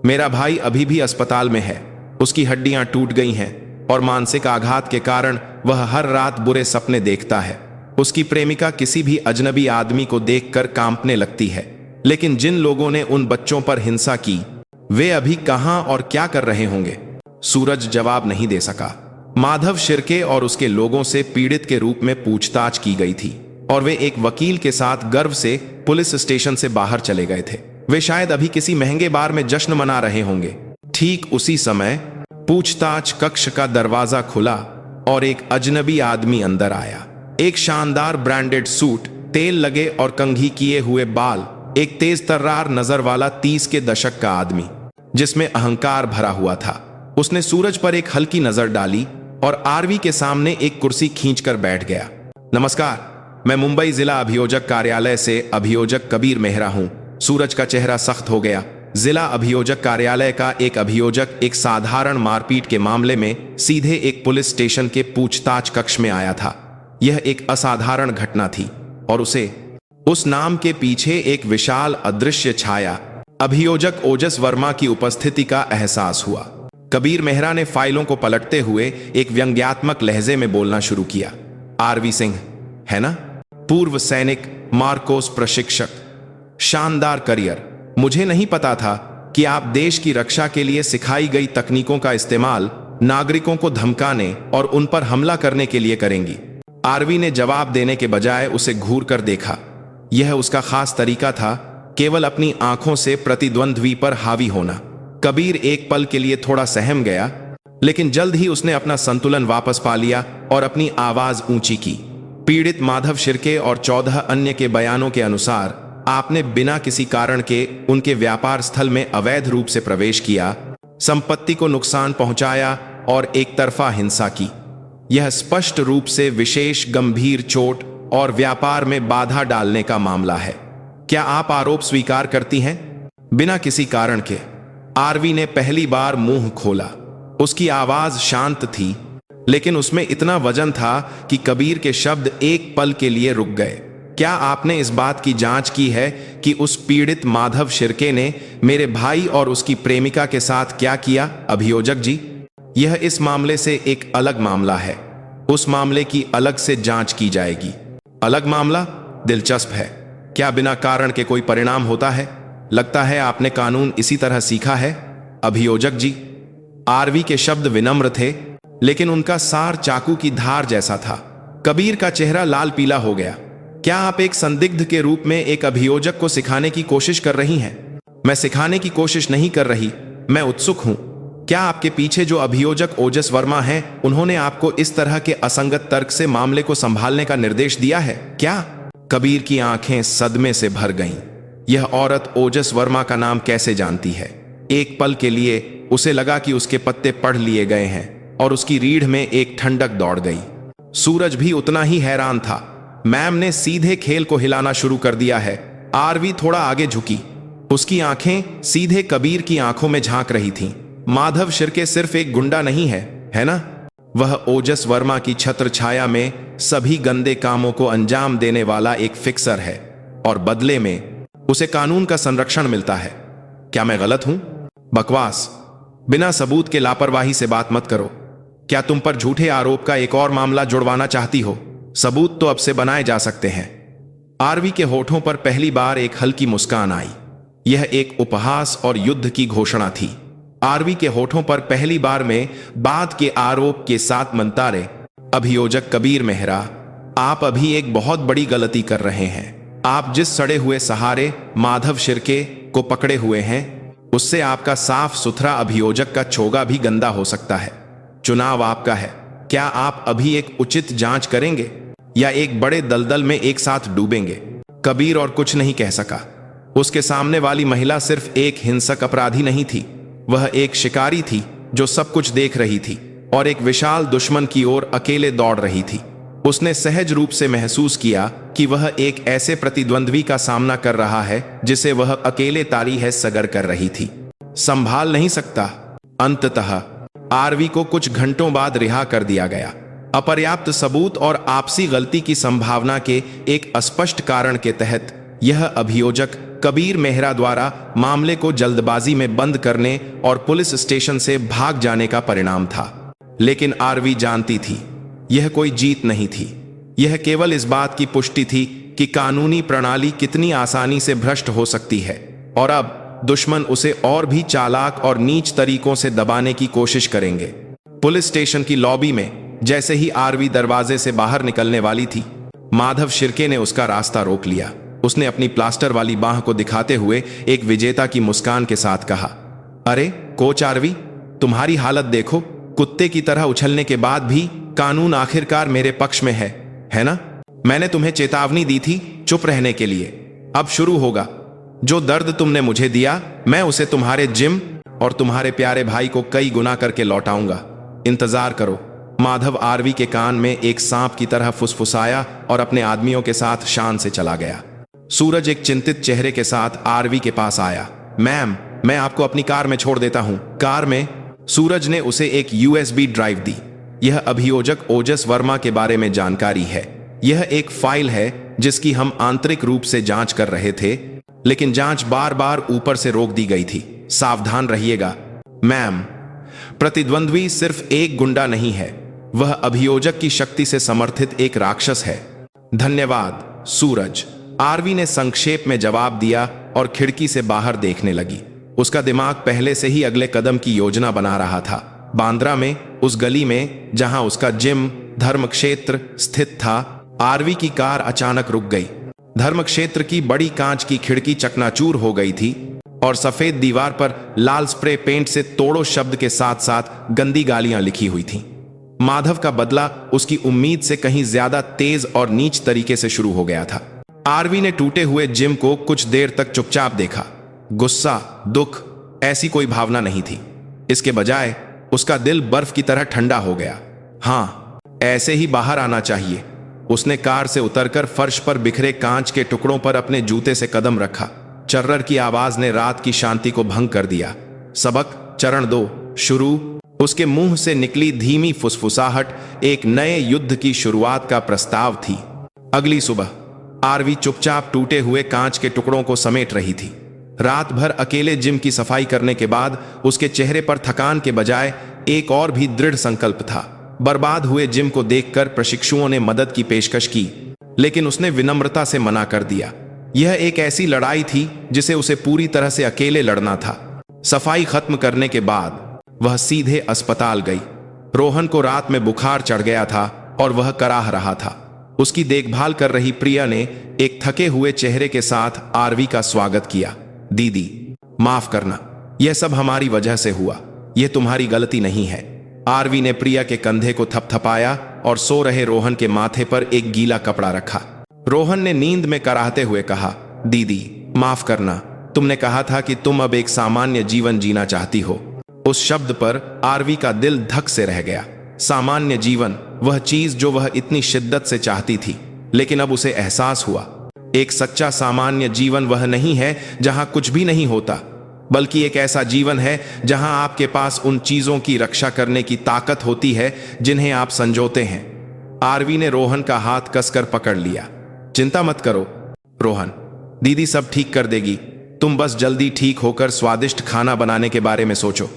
मेरा भाई अभी भी अस्पताल में है। उसकी हड्डियां टूट गई हैं और मानसिक आघात के कारण वह हर रात बुरे सपने देखता है। उसकी प्रेमिका किसी भी अजनबी आदमी को देखकर कांपने लगती है। लेकिन जिन लोगों ने उन बच्चों पर हिंसा की, वे अभी कहां और क्या कर रहे होंगे? सूरज जवाब नहीं दे सका। माधव शिर्के और उसके लोगों से पीड़ित के रूप में पूछताछ की गई थी और वे एक वकील के साथ गर्व से पुलिस स्टेशन से बाहर चले गए थे। वे शायद अभी किसी महंगे बार में जश्न मना रहे होंगे। ठीक उसी समय पूछताछ कक्ष का दरवाजा खुला और एक अजनबी आदमी अंदर आया। एक शानदार ब्रांडेड सूट, तेल लगे और कंघी किए हुए बाल, एक तेज तर्रार नजर वाला 30 के दशक का आदमी जिसमें अहंकार भरा हुआ था। उसने सूरज पर एक हल्की नजर डाली और आरवी के सामने एक कुर्सी खींचकर बैठ गया। नमस्कार, मैं मुंबई जिला अभियोजक कार्यालय से अभियोजक कबीर मेहरा हूं। सूरज का चेहरा सख्त हो गया। जिला अभियोजक कार्यालय का एक अभियोजक एक साधारण मारपीट के मामले में सीधे एक पुलिस स्टेशन के पूछताछ कक्ष में आया था। यह एक असाधारण घटना थी और उसे उस नाम के पीछे एक विशाल अदृश्य छाया, अभियोजक ओजस वर्मा की उपस्थिति का एहसास हुआ। कबीर मेहरा ने फाइलों को पलटते हुए एक व्यंग्यात्मक लहजे में बोलना शुरू किया। आरवी सिंह, है ना? पूर्व सैनिक, मार्कोस प्रशिक्षक, शानदार करियर। मुझे नहीं पता था कि आप देश की रक्षा के लिए सिखाई गई तकनीकों का इस्तेमाल नागरिकों को धमकाने और उन पर हमला करने के लिए करेंगी। आरवी ने जवाब देने के बजाय उसे घूर कर देखा। यह उसका खास तरीका था, केवल अपनी आंखों से प्रतिद्वंद्वी पर हावी होना। कबीर एक पल के लिए थोड़ा सहम गया, लेकिन जल्द ही उसने अपना संतुलन वापस पा लिया और अपनी आवाज ऊंची की। पीड़ित माधव शिर्के और 14 अन्य के बयानों के अनुसार आपने बिना किसी कारण के उनके व्यापार स्थल में अवैध रूप से प्रवेश किया, संपत्ति को नुकसान पहुंचाया और एक तरफा हिंसा की। यह स्पष्ट रूप से विशेष गंभीर चोट और व्यापार में बाधा डालने का मामला है। क्या आप आरोप स्वीकार करती हैं? बिना किसी कारण के आरवी ने पहली बार मुंह खोला। उसकी आवाज शांत थी, लेकिन उसमें इतना वजन था कि कबीर के शब्द एक पल के लिए रुक गए। क्या आपने इस बात की जांच की है कि उस पीड़ित माधव शिर्के ने मेरे भाई और उसकी प्रेमिका के साथ क्या किया? अभियोजक जी, यह इस मामले से एक अलग मामला है। उस मामले की अलग से जांच की जाएगी। अलग मामला? दिलचस्प है। क्या बिना कारण के कोई परिणाम होता है? लगता है आपने कानून इसी तरह सीखा है। अभियोजक जी, आरवी के शब्द विनम्र थे, लेकिन उनका सार चाकू की धार जैसा था। कबीर का चेहरा लाल पीला हो गया। क्या आप एक संदिग्ध के रूप में एक अभियोजक को सिखाने की कोशिश कर रही हैं? मैं सिखाने की कोशिश नहीं कर रही, मैं उत्सुक हूं। क्या आपके पीछे जो अभियोजक ओजस वर्मा हैं, उन्होंने आपको इस तरह के असंगत तर्क से मामले को संभालने का निर्देश दिया है क्या? कबीर की आंखें सदमे से भर गईं। यह औरत ओजस वर्मा का नाम कैसे जानती है? एक पल के लिए उसे लगा कि उसके पत्ते पढ़ लिए गए हैं और उसकी रीढ़ में एक ठंडक दौड़ गई। सूरज भी उतना ही हैरान था। मैम ने सीधे खेल को हिलाना शुरू कर दिया है। आरवी थोड़ा आगे झुकी। उसकी आंखें सीधे कबीर की आंखों में झांक रही थीं। माधव शिर्के सिर्फ एक गुंडा नहीं है ना? वह ओजस वर्मा की छत्र छाया में सभी गंदे कामों को अंजाम देने वाला एक फिक्सर है, और बदले में उसे कानून का संरक्षण मिलता है। क्या मैं गलत हूं? बकवास। बिना सबूत के लापरवाही से बात मत करो। क्या तुम पर झूठे आरोप का एक और मामला जुड़वाना चाहती हो? सबूत तो अब से बनाए जा सकते हैं। आरवी के होठों पर पहली बार एक हल्की मुस्कान आई। यह एक उपहास और युद्ध की घोषणा थी। आरवी के होठों पर पहली बार में बाद के आरोप के साथ मनतारे, अभियोजक कबीर मेहरा, आप अभी एक बहुत बड़ी गलती कर रहे हैं। आप जिस सड़े हुए सहारे माधव शिर्के को पकड़े हुए हैं, उससे आपका साफ सुथरा अभियोजक का चोगा भी गंदा हो सकता है। चुनाव आपका है। क्या आप अभी एक उचित जांच करेंगे या एक बड़े दलदल में एक साथ डूबेंगे? कबीर और कुछ नहीं कह सका। उसके सामने वाली महिला सिर्फ एक हिंसक अपराधी नहीं थी, वह एक शिकारी थी जो सब कुछ देख रही थी और एक विशाल दुश्मन की ओर अकेले दौड़ रही थी। उसने सहज रूप से महसूस किया कि वह एक ऐसे प्रतिद्वंद्वी का सामना कर रहा है जिसे वह अकेले तारी है सगर कर रही थी। संभाल नहीं सकता। अंततः आरवी को कुछ घंटों बाद रिहा कर दिया गया। अपर्याप्त सबूत और आपसी गलती की संभावना के एक अस्पष्ट कारण के तहत यह अभियोजक कबीर मेहरा द्वारा मामले को जल्दबाजी में बंद करने और पुलिस स्टेशन से भाग जाने का परिणाम था। लेकिन आरवी जानती थी यह कोई जीत नहीं थी। यह केवल इस बात की पुष्टि थी कि कानूनी प्रणाली कितनी आसानी से भ्रष्ट हो सकती है, और अब दुश्मन उसे और भी चालाक और नीच तरीकों से दबाने की कोशिश करेंगे। पुलिस स्टेशन की लॉबी में जैसे ही आरवी दरवाजे से बाहर निकलने वाली थी, माधव शिर्के ने उसका रास्ता रोक लिया। उसने अपनी प्लास्टर वाली बांह को दिखाते हुए एक विजेता की मुस्कान के साथ कहा, अरे कोच आरवी, तुम्हारी हालत देखो। कुत्ते की तरह उछलने के बाद भी कानून आखिरकार मेरे पक्ष में है ना? मैंने तुम्हें चेतावनी दी थी चुप रहने के लिए। अब शुरू होगा। जो दर्द तुमने मुझे दिया, मैं उसे तुम्हारे जिम और तुम्हारे प्यारे भाई को कई गुना करके लौटाऊंगा। इंतजार करो। माधव आरवी के कान में एक सांप की तरह फुसफुसाया और अपने आदमियों के साथ शान से चला गया। सूरज एक चिंतित चेहरे के साथ आरवी के पास आया। मैम, मैं आपको अपनी कार में छोड़ देता हूं। कार में? सूरज ने उसे एक यूएसबी ड्राइव दी। यह अभियोजक ओजस वर्मा के बारे में जानकारी है। यह एक फाइल है जिसकी हम आंतरिक रूप से जांच कर रहे थे, लेकिन जांच बार बार ऊपर से रोक दी गई थी। सावधान रहिएगा। मैम, प्रतिद्वंद्वी सिर्फ एक गुंडा नहीं है, वह अभियोजक की शक्ति से समर्थित एक राक्षस है। धन्यवाद सूरज, आरवी ने संक्षेप में जवाब दिया और खिड़की से बाहर देखने लगी। उसका दिमाग पहले से ही अगले कदम की योजना बना रहा था। बांद्रा में, उस गली में जहां उसका जिम धर्म क्षेत्र स्थित था, आरवी की कार अचानक रुक गई। धर्म क्षेत्र की बड़ी कांच की खिड़की चकनाचूर हो गई थी और सफेद दीवार पर लाल स्प्रे पेंट से तोड़ो शब्द के साथ साथ गंदी गालियां लिखी हुई थीं। माधव का बदला उसकी उम्मीद से कहीं ज्यादा तेज और नीच तरीके से शुरू हो गया था। आरवी ने टूटे हुए जिम को कुछ देर तक चुपचाप देखा। गुस्सा, दुख, ऐसी कोई भावना नहीं थी। इसके बजाय उसका दिल बर्फ की तरह ठंडा हो गया। हाँ, ऐसे ही बाहर आना चाहिए। उसने कार से उतरकर फर्श पर बिखरे कांच के टुकड़ों पर अपने जूते से कदम रखा। चर्रर की आवाज ने रात की शांति को भंग कर दिया। सबक, चरण 2, शुरू। उसके मुंह से निकली धीमी फुसफुसाहट एक नए युद्ध की शुरुआत का प्रस्ताव थी। अगली सुबह आरवी चुपचाप टूटे हुए कांच के टुकड़ों को समेट रही थी। रात भर अकेले जिम की सफाई करने के बाद उसके चेहरे पर थकान के बजाय एक और भी दृढ़ संकल्प था। बर्बाद हुए जिम को देखकर प्रशिक्षुओं ने मदद की पेशकश की, लेकिन उसने विनम्रता से मना कर दिया। यह एक ऐसी लड़ाई थी जिसे उसे पूरी तरह से अकेले लड़ना था। सफाई खत्म करने के बाद वह सीधे अस्पताल गई। रोहन को रात में बुखार चढ़ गया था और वह कराह रहा था। उसकी देखभाल कर रही प्रिया ने एक थके हुए चेहरे के साथ आरवी का स्वागत किया। दीदी, माफ करना, यह सब हमारी वजह से हुआ। यह तुम्हारी गलती नहीं है। आरवी ने प्रिया के कंधे को थपथपाया और सो रहे रोहन के माथे पर एक गीला कपड़ा रखा। रोहन ने नींद में कराहते हुए कहा, दीदी माफ करना, तुमने कहा था कि तुम अब एक सामान्य जीवन जीना चाहती हो। उस शब्द पर आरवी का दिल धक से रह गया। सामान्य जीवन, वह चीज जो वह इतनी शिद्दत से चाहती थी, लेकिन अब उसे एहसास हुआ एक सच्चा सामान्य जीवन वह नहीं है जहां कुछ भी नहीं होता, बल्कि एक ऐसा जीवन है जहां आपके पास उन चीजों की रक्षा करने की ताकत होती है जिन्हें आप संजोते हैं। आरवी ने रोहन का हाथ कसकर पकड़ लिया। चिंता मत करो रोहन, दीदी सब ठीक कर देगी। तुम बस जल्दी ठीक होकर स्वादिष्ट खाना बनाने के बारे में सोचो।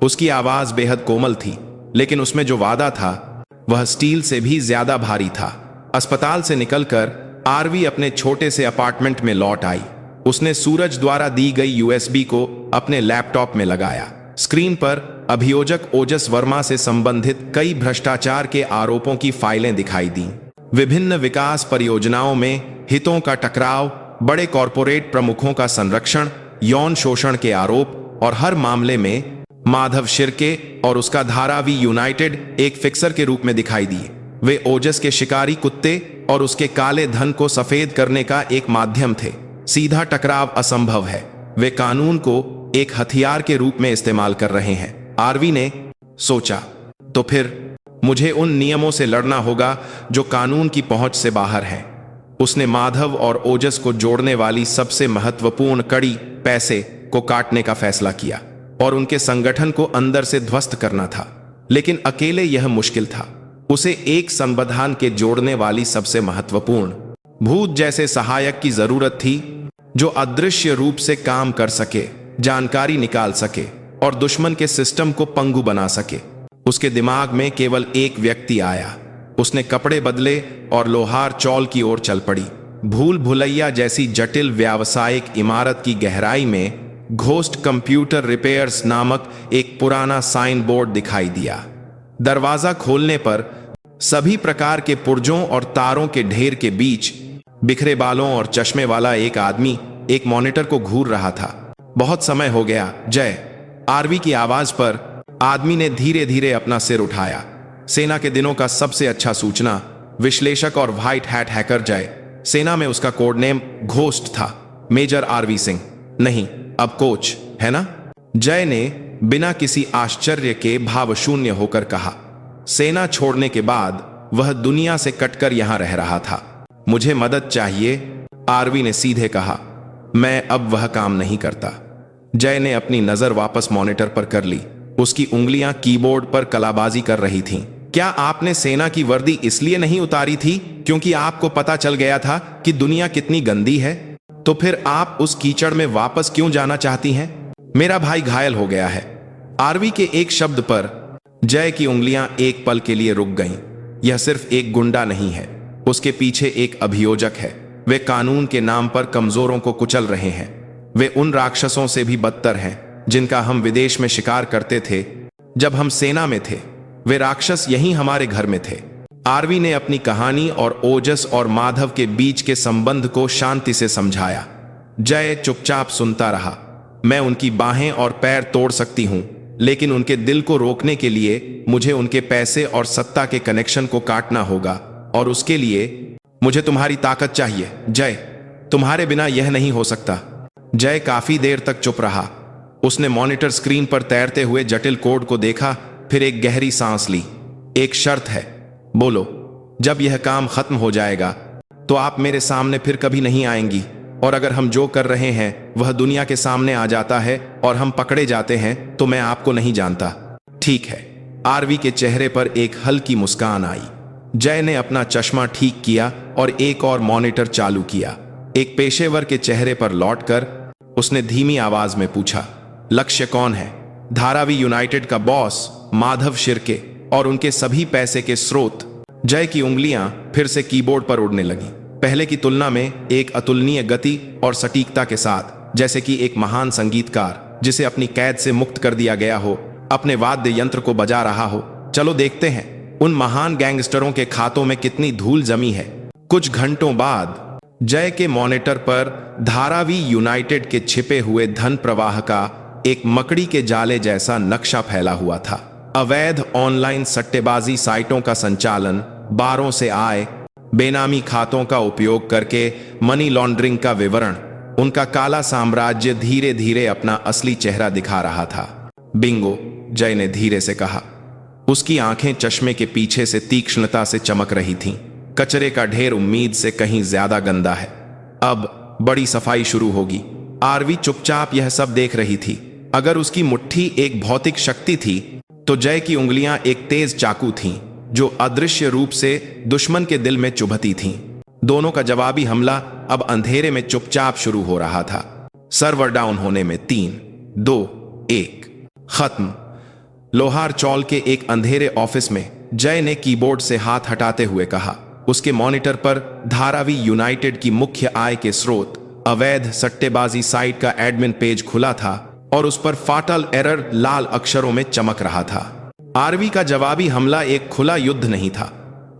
उसकी आवाज बेहद कोमल थी, लेकिन उसमें जो वादा था वह स्टील से भी ज्यादा भारी था। अस्पताल से निकलकर आरवी अपने छोटे से अपार्टमेंट में लौट आई। उसने सूरज द्वारा दी गई यूएसबी को अपने लैपटॉप में लगाया। स्क्रीन पर अभियोजक ओजस वर्मा से संबंधित कई भ्रष्टाचार के आरोपों की फाइलें दिखाई दी। विभिन्न विकास परियोजनाओं में हितों का टकराव, बड़े कॉरपोरेट प्रमुखों का संरक्षण, यौन शोषण के आरोप, और हर मामले में माधव शिर्के और उसका धारावी यूनाइटेड एक फिक्सर के रूप में दिखाई दिए। वे ओजस के शिकारी कुत्ते और उसके काले धन को सफेद करने का एक माध्यम थे। सीधा टकराव असंभव है, वे कानून को एक हथियार के रूप में इस्तेमाल कर रहे हैं। आरवी ने सोचा, तो फिर मुझे उन नियमों से लड़ना होगा जो कानून की पहुंच से बाहर हैं। उसने माधव और ओजस को जोड़ने वाली सबसे महत्वपूर्ण कड़ी, पैसे, को काटने का फैसला किया और उनके संगठन को अंदर से ध्वस्त करना था। लेकिन अकेले यह मुश्किल था। उसे एक संविधान के जोड़ने वाली सबसे महत्वपूर्ण भूत जैसे सहायक की जरूरत थी, जो अदृश्य रूप से काम कर सके, जानकारी निकाल सके और दुश्मन के सिस्टम को पंगु बना सके। उसके दिमाग में केवल एक व्यक्ति आया। उसने कपड़े बदले और लोहार चौल की ओर चल पड़ी। भूल भुलैया जैसी जटिल व्यावसायिक इमारत की गहराई में घोस्ट कंप्यूटर रिपेयर्स नामक एक पुराना साइन बोर्ड दिखाई दिया। दरवाजा खोलने पर सभी प्रकार के पुर्जों और तारों के ढेर के बीच बिखरे बालों और चश्मे वाला एक आदमी एक मॉनिटर को घूर रहा था। बहुत समय हो गया जय, आरवी की आवाज पर आदमी ने धीरे धीरे अपना सिर उठाया। सेना के दिनों का सबसे अच्छा सूचना विश्लेषक और व्हाइट हैट हैकर जय। सेना में उसका कोड नेम घोस्ट था। मेजर आरवी सिंह, नहीं अब कोच, है ना? जय ने बिना किसी आश्चर्य के भावशून्य होकर कहा। सेना छोड़ने के बाद वह दुनिया से कटकर यहां रह रहा था। मुझे मदद चाहिए, आरवी ने सीधे कहा। मैं अब वह काम नहीं करता। जय ने अपनी नजर वापस मॉनिटर पर कर ली। उसकी उंगलियां कीबोर्ड पर कलाबाजी कर रही थीं। क्या आपने सेना की वर्दी इसलिए नहीं उतारी थी क्योंकि आपको पता चल गया था कि दुनिया कितनी गंदी है? तो फिर आप उस कीचड़ में वापस क्यों जाना चाहती हैं? मेरा भाई घायल हो गया है। आरवी के एक शब्द पर जय की उंगलियां एक पल के लिए रुक गईं। यह सिर्फ एक गुंडा नहीं है, उसके पीछे एक अभियोजक है। वे कानून के नाम पर कमजोरों को कुचल रहे हैं। वे उन राक्षसों से भी बदतर हैं जिनका हम विदेश में शिकार करते थे जब हम सेना में थे। वे राक्षस यहीं हमारे घर में थे। आरवी ने अपनी कहानी और ओजस और माधव के बीच के संबंध को शांति से समझाया। जय चुपचाप सुनता रहा। मैं उनकी बाहें और पैर तोड़ सकती हूं, लेकिन उनके दिल को रोकने के लिए मुझे उनके पैसे और सत्ता के कनेक्शन को काटना होगा, और उसके लिए मुझे तुम्हारी ताकत चाहिए। जय, तुम्हारे बिना यह नहीं हो सकता। जय काफी देर तक चुप रहा। उसने मॉनिटर स्क्रीन पर तैरते हुए जटिल कोड को देखा, फिर एक गहरी सांस ली। एक शर्त है, बोलो। जब यह काम खत्म हो जाएगा तो आप मेरे सामने फिर कभी नहीं आएंगी, और अगर हम जो कर रहे हैं वह दुनिया के सामने आ जाता है और हम पकड़े जाते हैं तो मैं आपको नहीं जानता। ठीक है। आरवी के चेहरे पर एक हल्की मुस्कान आई। जय ने अपना चश्मा ठीक किया और एक और मॉनिटर चालू किया। एक पेशेवर के चेहरे पर लौटकर उसने धीमी आवाज में पूछा, लक्ष्य कौन है? धारावी यूनाइटेड का बॉस माधव शिर्के और उनके सभी पैसे के स्रोत। जय की उंगलियां फिर से कीबोर्ड पर उड़ने लगीं, पहले की तुलना में एक अतुलनीय गति और सटीकता के साथ, जैसे कि एक महान संगीतकार जिसे अपनी कैद से मुक्त कर दिया गया हो अपने वाद्य यंत्र को बजा रहा हो। चलो देखते हैं उन महान गैंगस्टरों के खातों में कितनी धूल जमी है। कुछ घंटों बाद जय के मॉनिटर पर धारावी यूनाइटेड के छिपे हुए धन प्रवाह का एक मकड़ी के जाले जैसा नक्शा फैला हुआ था। अवैध ऑनलाइन सट्टेबाजी साइटों का संचालन, बारों से आय, बेनामी खातों का उपयोग करके मनी लॉन्ड्रिंग का विवरण, उनका काला साम्राज्य धीरे धीरे अपना असली चेहरा दिखा रहा था। बिंगो, जय ने धीरे से कहा। उसकी आंखें चश्मे के पीछे से तीक्ष्णता से चमक रही थीं। कचरे का ढेर उम्मीद से कहीं ज्यादा गंदा है। अब बड़ी सफाई शुरू होगी। आरवी चुपचाप यह सब देख रही थी। अगर उसकी मुट्ठी एक भौतिक शक्ति थी तो जय की उंगलियां एक तेज चाकू थीं जो अदृश्य रूप से दुश्मन के दिल में चुभती थीं। दोनों का जवाबी हमला अब अंधेरे में चुपचाप शुरू हो रहा था। सर्वर डाउन होने में 3, 2, 1 खत्म। लोहार चौल के एक अंधेरे ऑफिस में जय ने कीबोर्ड से हाथ हटाते हुए कहा। उसके मॉनिटर पर धारावी यूनाइटेड की मुख्य आय के स्रोत अवैध सट्टेबाजी साइट का एडमिन पेज खुला था और उस पर फाटल एरर लाल अक्षरों में चमक रहा था। आरवी का जवाबी हमला एक खुला युद्ध नहीं था।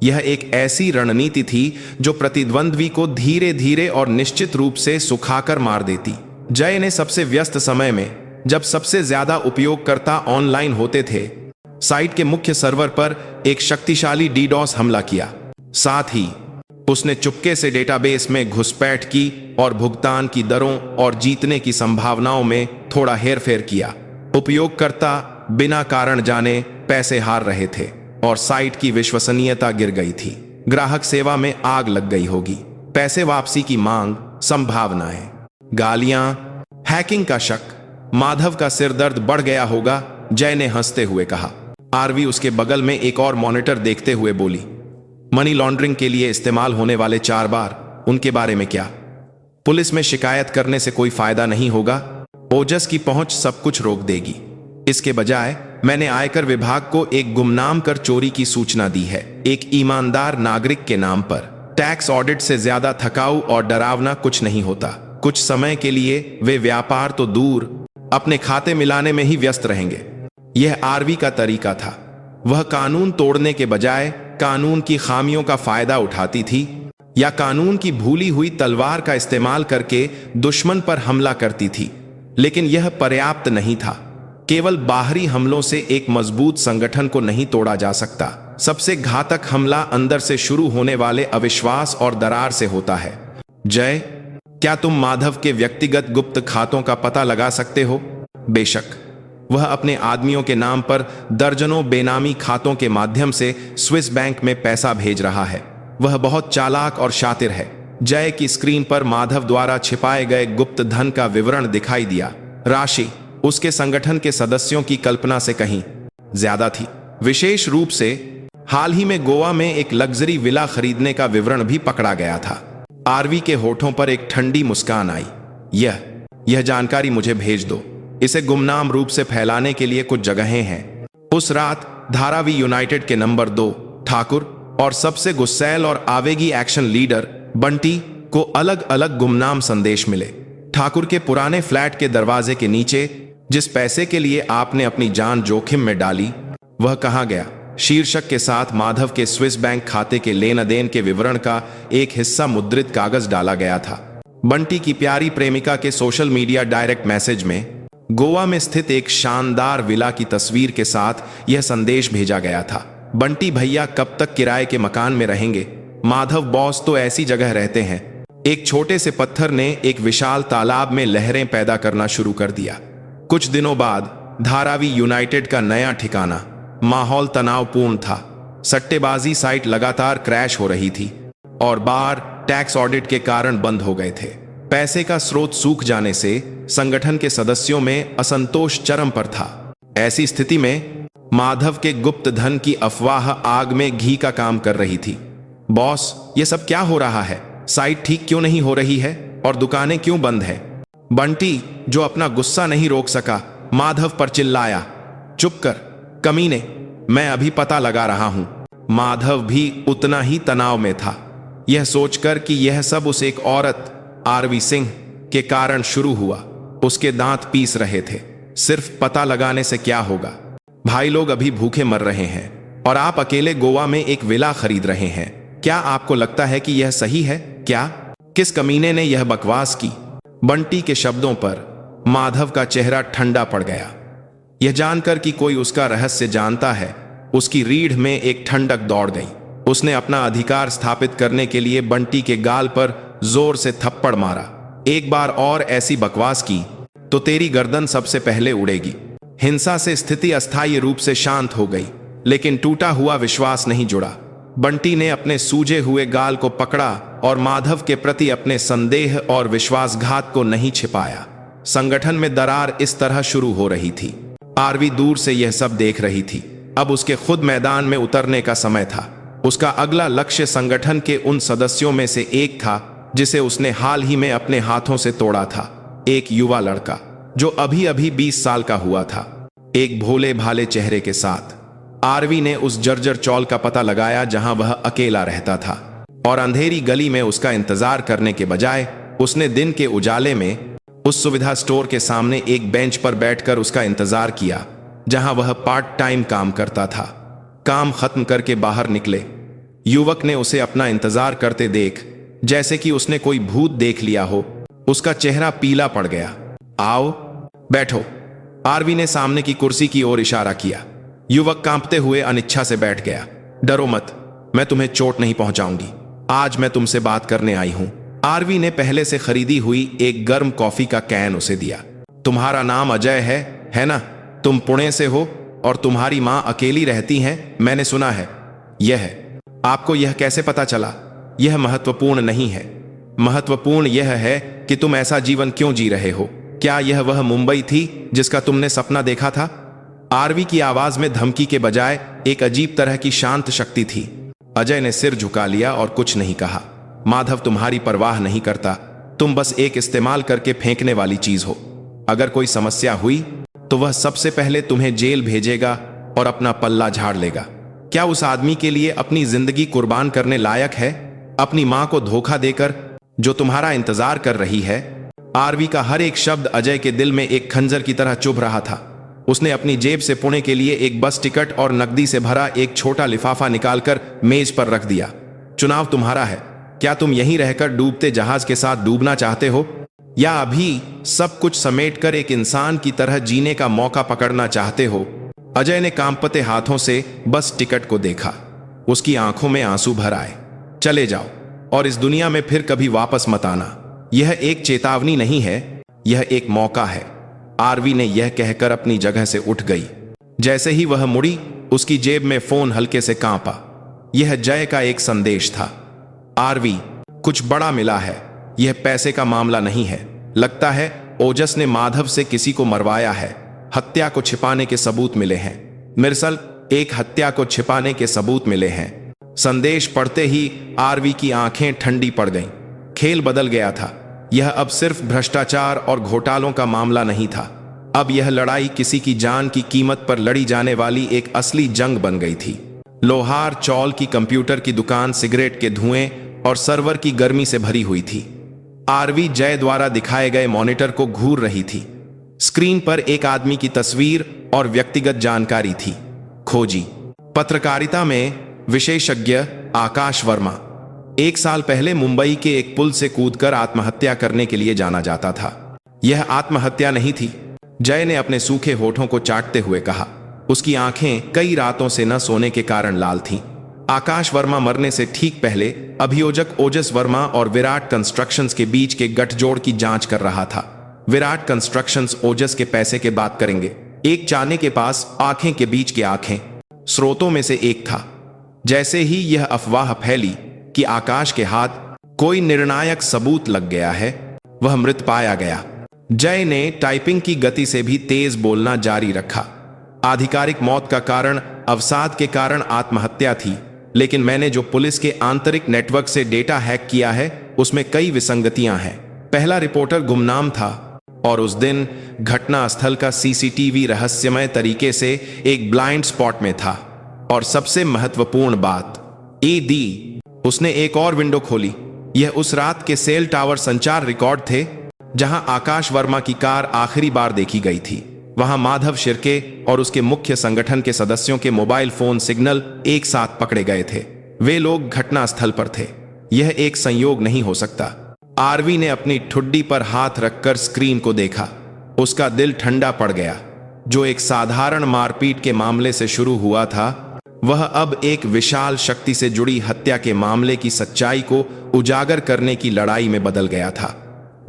यह एक ऐसी रणनीति थी जो प्रतिद्वंद्वी को धीरे धीरे और निश्चित रूप से सुखाकर मार देती। जय ने सबसे व्यस्त समय में, जब सबसे ज्यादा उपयोगकर्ता ऑनलाइन होते थे, साइट के मुख्य सर्वर पर एक शक्तिशाली डीडॉस हमला किया। साथ ही उसने चुपके से डेटाबेस में घुसपैठ की और भुगतान की दरों और जीतने की संभावनाओं में थोड़ा हेरफेर किया। उपयोगकर्ता बिना कारण जाने पैसे हार रहे थे और साइट की विश्वसनीयता गिर गई थी। ग्राहक सेवा में आग लग गई होगी। पैसे वापसी की मांग, संभावनाएं, गालियां, हैकिंग का शक। माधव का सिरदर्द बढ़ गया होगा, जय ने हंसते हुए कहा। आरवी उसके बगल में एक और मॉनिटर देखते हुए बोली, मनी लॉन्ड्रिंग के लिए इस्तेमाल होने वाले 4 बार, उनके बारे में क्या? पुलिस में शिकायत करने से कोई फायदा नहीं होगा। ओजस की पहुंच सब कुछ रोक देगी। इसके बजाय मैंने आयकर विभाग को एक गुमनाम कर चोरी की सूचना दी है, एक ईमानदार नागरिक के नाम पर। टैक्स ऑडिट से ज्यादा थकाऊ और डरावना कुछ नहीं होता। कुछ समय के लिए वे व्यापार तो दूर, अपने खाते मिलाने में ही व्यस्त रहेंगे। यह आरवी का तरीका था। वह कानून तोड़ने के बजाय कानून की खामियों का फायदा उठाती थी या कानून की भूली हुई तलवार का इस्तेमाल करके दुश्मन पर हमला करती थी। लेकिन यह पर्याप्त नहीं था। केवल बाहरी हमलों से एक मजबूत संगठन को नहीं तोड़ा जा सकता। सबसे घातक हमला अंदर से शुरू होने वाले अविश्वास और दरार से होता है। जय, क्या तुम माधव के व्यक्तिगत गुप्त खातों का पता लगा सकते हो? बेशक, वह अपने आदमियों के नाम पर दर्जनों बेनामी खातों के माध्यम से स्विस बैंक में पैसा भेज रहा है। वह बहुत चालाक और शातिर है। जय की स्क्रीन पर माधव द्वारा छिपाए गए गुप्त धन का विवरण दिखाई दिया। राशि उसके संगठन के सदस्यों की कल्पना से कहीं ज्यादा थी। विशेष रूप से हाल ही में गोवा में एक लग्जरी विला खरीदने का विवरण भी पकड़ा गया था। आरवी के होठों पर एक ठंडी मुस्कान आई। यह जानकारी मुझे भेज दो। इसे गुमनाम रूप से फैलाने के लिए कुछ जगहें हैं। उस रात धारावी यूनाइटेड के नंबर 2 ठाकुर और सबसे गुस्सैल और आवेगी एक्शन लीडर बंटी को अलग अलग गुमनाम संदेश मिले। ठाकुर के पुराने फ्लैट के दरवाजे के नीचे, जिस पैसे के लिए आपने अपनी जान जोखिम में डाली, वह कहाँ गया? शीर्षक के साथ माधव के स्विस बैंक खाते के लेन देन के विवरण का एक हिस्सा मुद्रित कागज डाला गया था। बंटी की प्यारी प्रेमिका के सोशल मीडिया डायरेक्ट मैसेज में गोवा में स्थित एक शानदार विला की तस्वीर के साथ यह संदेश भेजा गया था। बंटी भैया कब तक किराए के मकान में रहेंगे? माधव बॉस तो ऐसी जगह रहते हैं। एक छोटे से पत्थर ने एक विशाल तालाब में लहरें पैदा करना शुरू कर दिया। कुछ दिनों बाद धारावी यूनाइटेड का नया ठिकाना। माहौल तनावपूर्ण था। सट्टेबाजी साइट लगातार क्रैश हो रही थी और बार टैक्स ऑडिट के कारण बंद हो गए थे। पैसे का स्रोत सूख जाने से संगठन के सदस्यों में असंतोष चरम पर था। ऐसी स्थिति में माधव के गुप्त धन की अफवाह आग में घी का काम कर रही थी। बॉस, ये सब क्या हो रहा है? साइट ठीक क्यों नहीं हो रही है और दुकानें क्यों बंद है? बंटी, जो अपना गुस्सा नहीं रोक सका, माधव पर चिल्लाया। चुप कर कमीने, मैं अभी पता लगा रहा हूं। माधव भी उतना ही तनाव में था, यह सोचकर कि यह सब उस एक औरत आरवी सिंह के कारण शुरू हुआ। उसके दांत पीस रहे थे। सिर्फ पता लगाने से क्या होगा? भाई लोग अभी भूखे मर रहे हैं और आप अकेले गोवा में एक विला खरीद रहे हैं। क्या आपको लगता है कि यह सही है? क्या किस कमीने ने यह बकवास की? बंटी के शब्दों पर माधव का चेहरा ठंडा पड़ गया। यह जानकर कि कोई उसका रहस्य जानता है, उसकी रीढ़ में एक ठंडक दौड़ गई। उसने अपना अधिकार स्थापित करने के लिए बंटी के गाल पर जोर से थप्पड़ मारा। एक बार और ऐसी बकवास की तो तेरी गर्दन सबसे पहले उड़ेगी। हिंसा से स्थिति अस्थायी रूप से शांत हो गई, लेकिन टूटा हुआ विश्वास नहीं जुड़ा। बंटी ने अपने सूजे हुए गाल को पकड़ा और माधव के प्रति अपने संदेह और विश्वासघात को नहीं छिपाया। संगठन में दरार इस तरह शुरू हो रही थी। आरवी दूर से यह सब देख रही थी। अब उसके खुद मैदान में उतरने का समय था। उसका अगला लक्ष्य संगठन के उन सदस्यों में से एक था जिसे उसने हाल ही में अपने हाथों से तोड़ा था। एक युवा लड़का जो अभी अभी 20 साल का हुआ था, एक भोले भाले चेहरे के साथ। आरवी ने उस जर्जर चौल का पता लगाया जहां वह अकेला रहता था, और अंधेरी गली में उसका इंतजार करने के बजाय उसने दिन के उजाले में उस सुविधा स्टोर के सामने एक बेंच पर बैठकर उसका इंतजार किया जहां वह पार्ट टाइम काम करता था। काम खत्म करके बाहर निकले युवक ने उसे अपना इंतजार करते देख जैसे कि उसने कोई भूत देख लिया हो, उसका चेहरा पीला पड़ गया। आओ बैठो, आरवी ने सामने की कुर्सी की ओर इशारा किया। युवक कांपते हुए अनिच्छा से बैठ गया। डरो मत, मैं तुम्हें चोट नहीं पहुंचाऊंगी। आज मैं तुमसे बात करने आई हूं। आरवी ने पहले से खरीदी हुई एक गर्म कॉफी का कैन उसे दिया। तुम्हारा नाम अजय है ना? तुम पुणे से हो और तुम्हारी मां अकेली रहती हैं, मैंने सुना है। यह है, आपको यह कैसे पता चला? यह महत्वपूर्ण नहीं है। महत्वपूर्ण यह है कि तुम ऐसा जीवन क्यों जी रहे हो। क्या यह वह मुंबई थी जिसका तुमने सपना देखा था? आरवी की आवाज में धमकी के बजाय एक अजीब तरह की शांत शक्ति थी। अजय ने सिर झुका लिया और कुछ नहीं कहा। माधव तुम्हारी परवाह नहीं करता। तुम बस एक इस्तेमाल करके फेंकने वाली चीज हो। अगर कोई समस्या हुई तो वह सबसे पहले तुम्हें जेल भेजेगा और अपना पल्ला झाड़ लेगा। क्या उस आदमी के लिए अपनी जिंदगी कुर्बान करने लायक है, अपनी मां को धोखा देकर, जो तुम्हारा इंतजार कर रही है? आरवी का हर एक शब्द अजय के दिल में एक खंजर की तरह चुभ रहा था। उसने अपनी जेब से पुणे के लिए एक बस टिकट और नकदी से भरा एक छोटा लिफाफा निकालकर मेज पर रख दिया। चुनाव तुम्हारा है। क्या तुम यहीं रहकर डूबते जहाज के साथ डूबना चाहते हो, या अभी सब कुछ समेटकर एक इंसान की तरह जीने का मौका पकड़ना चाहते हो? अजय ने कांपते हाथों से बस टिकट को देखा। उसकी आंखों में आंसू भर आए। चले जाओ और इस दुनिया में फिर कभी वापस मत आना। यह एक चेतावनी नहीं है, यह एक मौका है। आरवी ने यह कहकर अपनी जगह से उठ गई। जैसे ही वह मुड़ी, उसकी जेब में फोन हल्के से कांपा। यह जय का एक संदेश था। आरवी, कुछ बड़ा मिला है। यह पैसे का मामला नहीं है। लगता है ओजस ने माधव से किसी को मरवाया है। हत्या को छिपाने के सबूत मिले हैं। मिर्सल, एक हत्या को छिपाने के सबूत मिले हैं। संदेश पढ़ते ही आरवी की आंखें ठंडी पड़ गईं। खेल बदल गया था। यह अब सिर्फ भ्रष्टाचार और घोटालों का मामला नहीं था। अब यह लड़ाई किसी की जान की कीमत पर लड़ी जाने वाली एक असली जंग बन गई थी। लोहार चौल की कंप्यूटर की दुकान सिगरेट के धुएं और सर्वर की गर्मी से भरी हुई थी। आरवी जय द्वारा दिखाए गए मॉनिटर को घूर रही थी। स्क्रीन पर एक आदमी की तस्वीर और व्यक्तिगत जानकारी थी। खोजी, पत्रकारिता में विशेषज्ञ आकाश वर्मा। 1 साल पहले मुंबई के एक पुल से कूदकर आत्महत्या करने के लिए जाना जाता था। यह आत्महत्या नहीं थी, जय ने अपने सूखे होठों को चाटते हुए कहा। उसकी आंखें कई रातों से न सोने के कारण लाल थीं। आकाश वर्मा मरने से ठीक पहले अभियोजक ओजस वर्मा और विराट कंस्ट्रक्शंस के बीच के गठजोड़ की जांच कर रहा था। विराट कंस्ट्रक्शंस ओजस के पैसे के बात करेंगे। एक चाने के पास आंखें के बीच के आंखें स्रोतों में से एक था। जैसे ही यह अफवाह फैली कि आकाश के हाथ कोई निर्णायक सबूत लग गया है, वह मृत पाया गया। जय ने टाइपिंग की गति से भी तेज बोलना जारी रखा। आधिकारिक मौत का कारण अवसाद के कारण आत्महत्या थी, लेकिन मैंने जो पुलिस के आंतरिक नेटवर्क से डेटा हैक किया है उसमें कई विसंगतियां हैं। पहला रिपोर्टर गुमनाम था और उस दिन घटनास्थल का सीसीटीवी रहस्यमय तरीके से एक ब्लाइंड स्पॉट में था। और सबसे महत्वपूर्ण बात, एडी, उसने एक और विंडो खोली। यह उस रात के सेल टावर संचार रिकॉर्ड थे जहां आकाश वर्मा की कार आखिरी बार देखी गई थी। वहां माधव शिर्के और उसके मुख्य संगठन के सदस्यों के मोबाइल फोन सिग्नल एक साथ पकड़े गए थे। वे लोग घटनास्थल पर थे। यह एक संयोग नहीं हो सकता। आरवी ने अपनी ठुड्डी पर हाथ रखकर स्क्रीन को देखा। उसका दिल ठंडा पड़ गया। जो एक साधारण मारपीट के मामले से शुरू हुआ था, वह अब एक विशाल शक्ति से जुड़ी हत्या के मामले की सच्चाई को उजागर करने की लड़ाई में बदल गया था।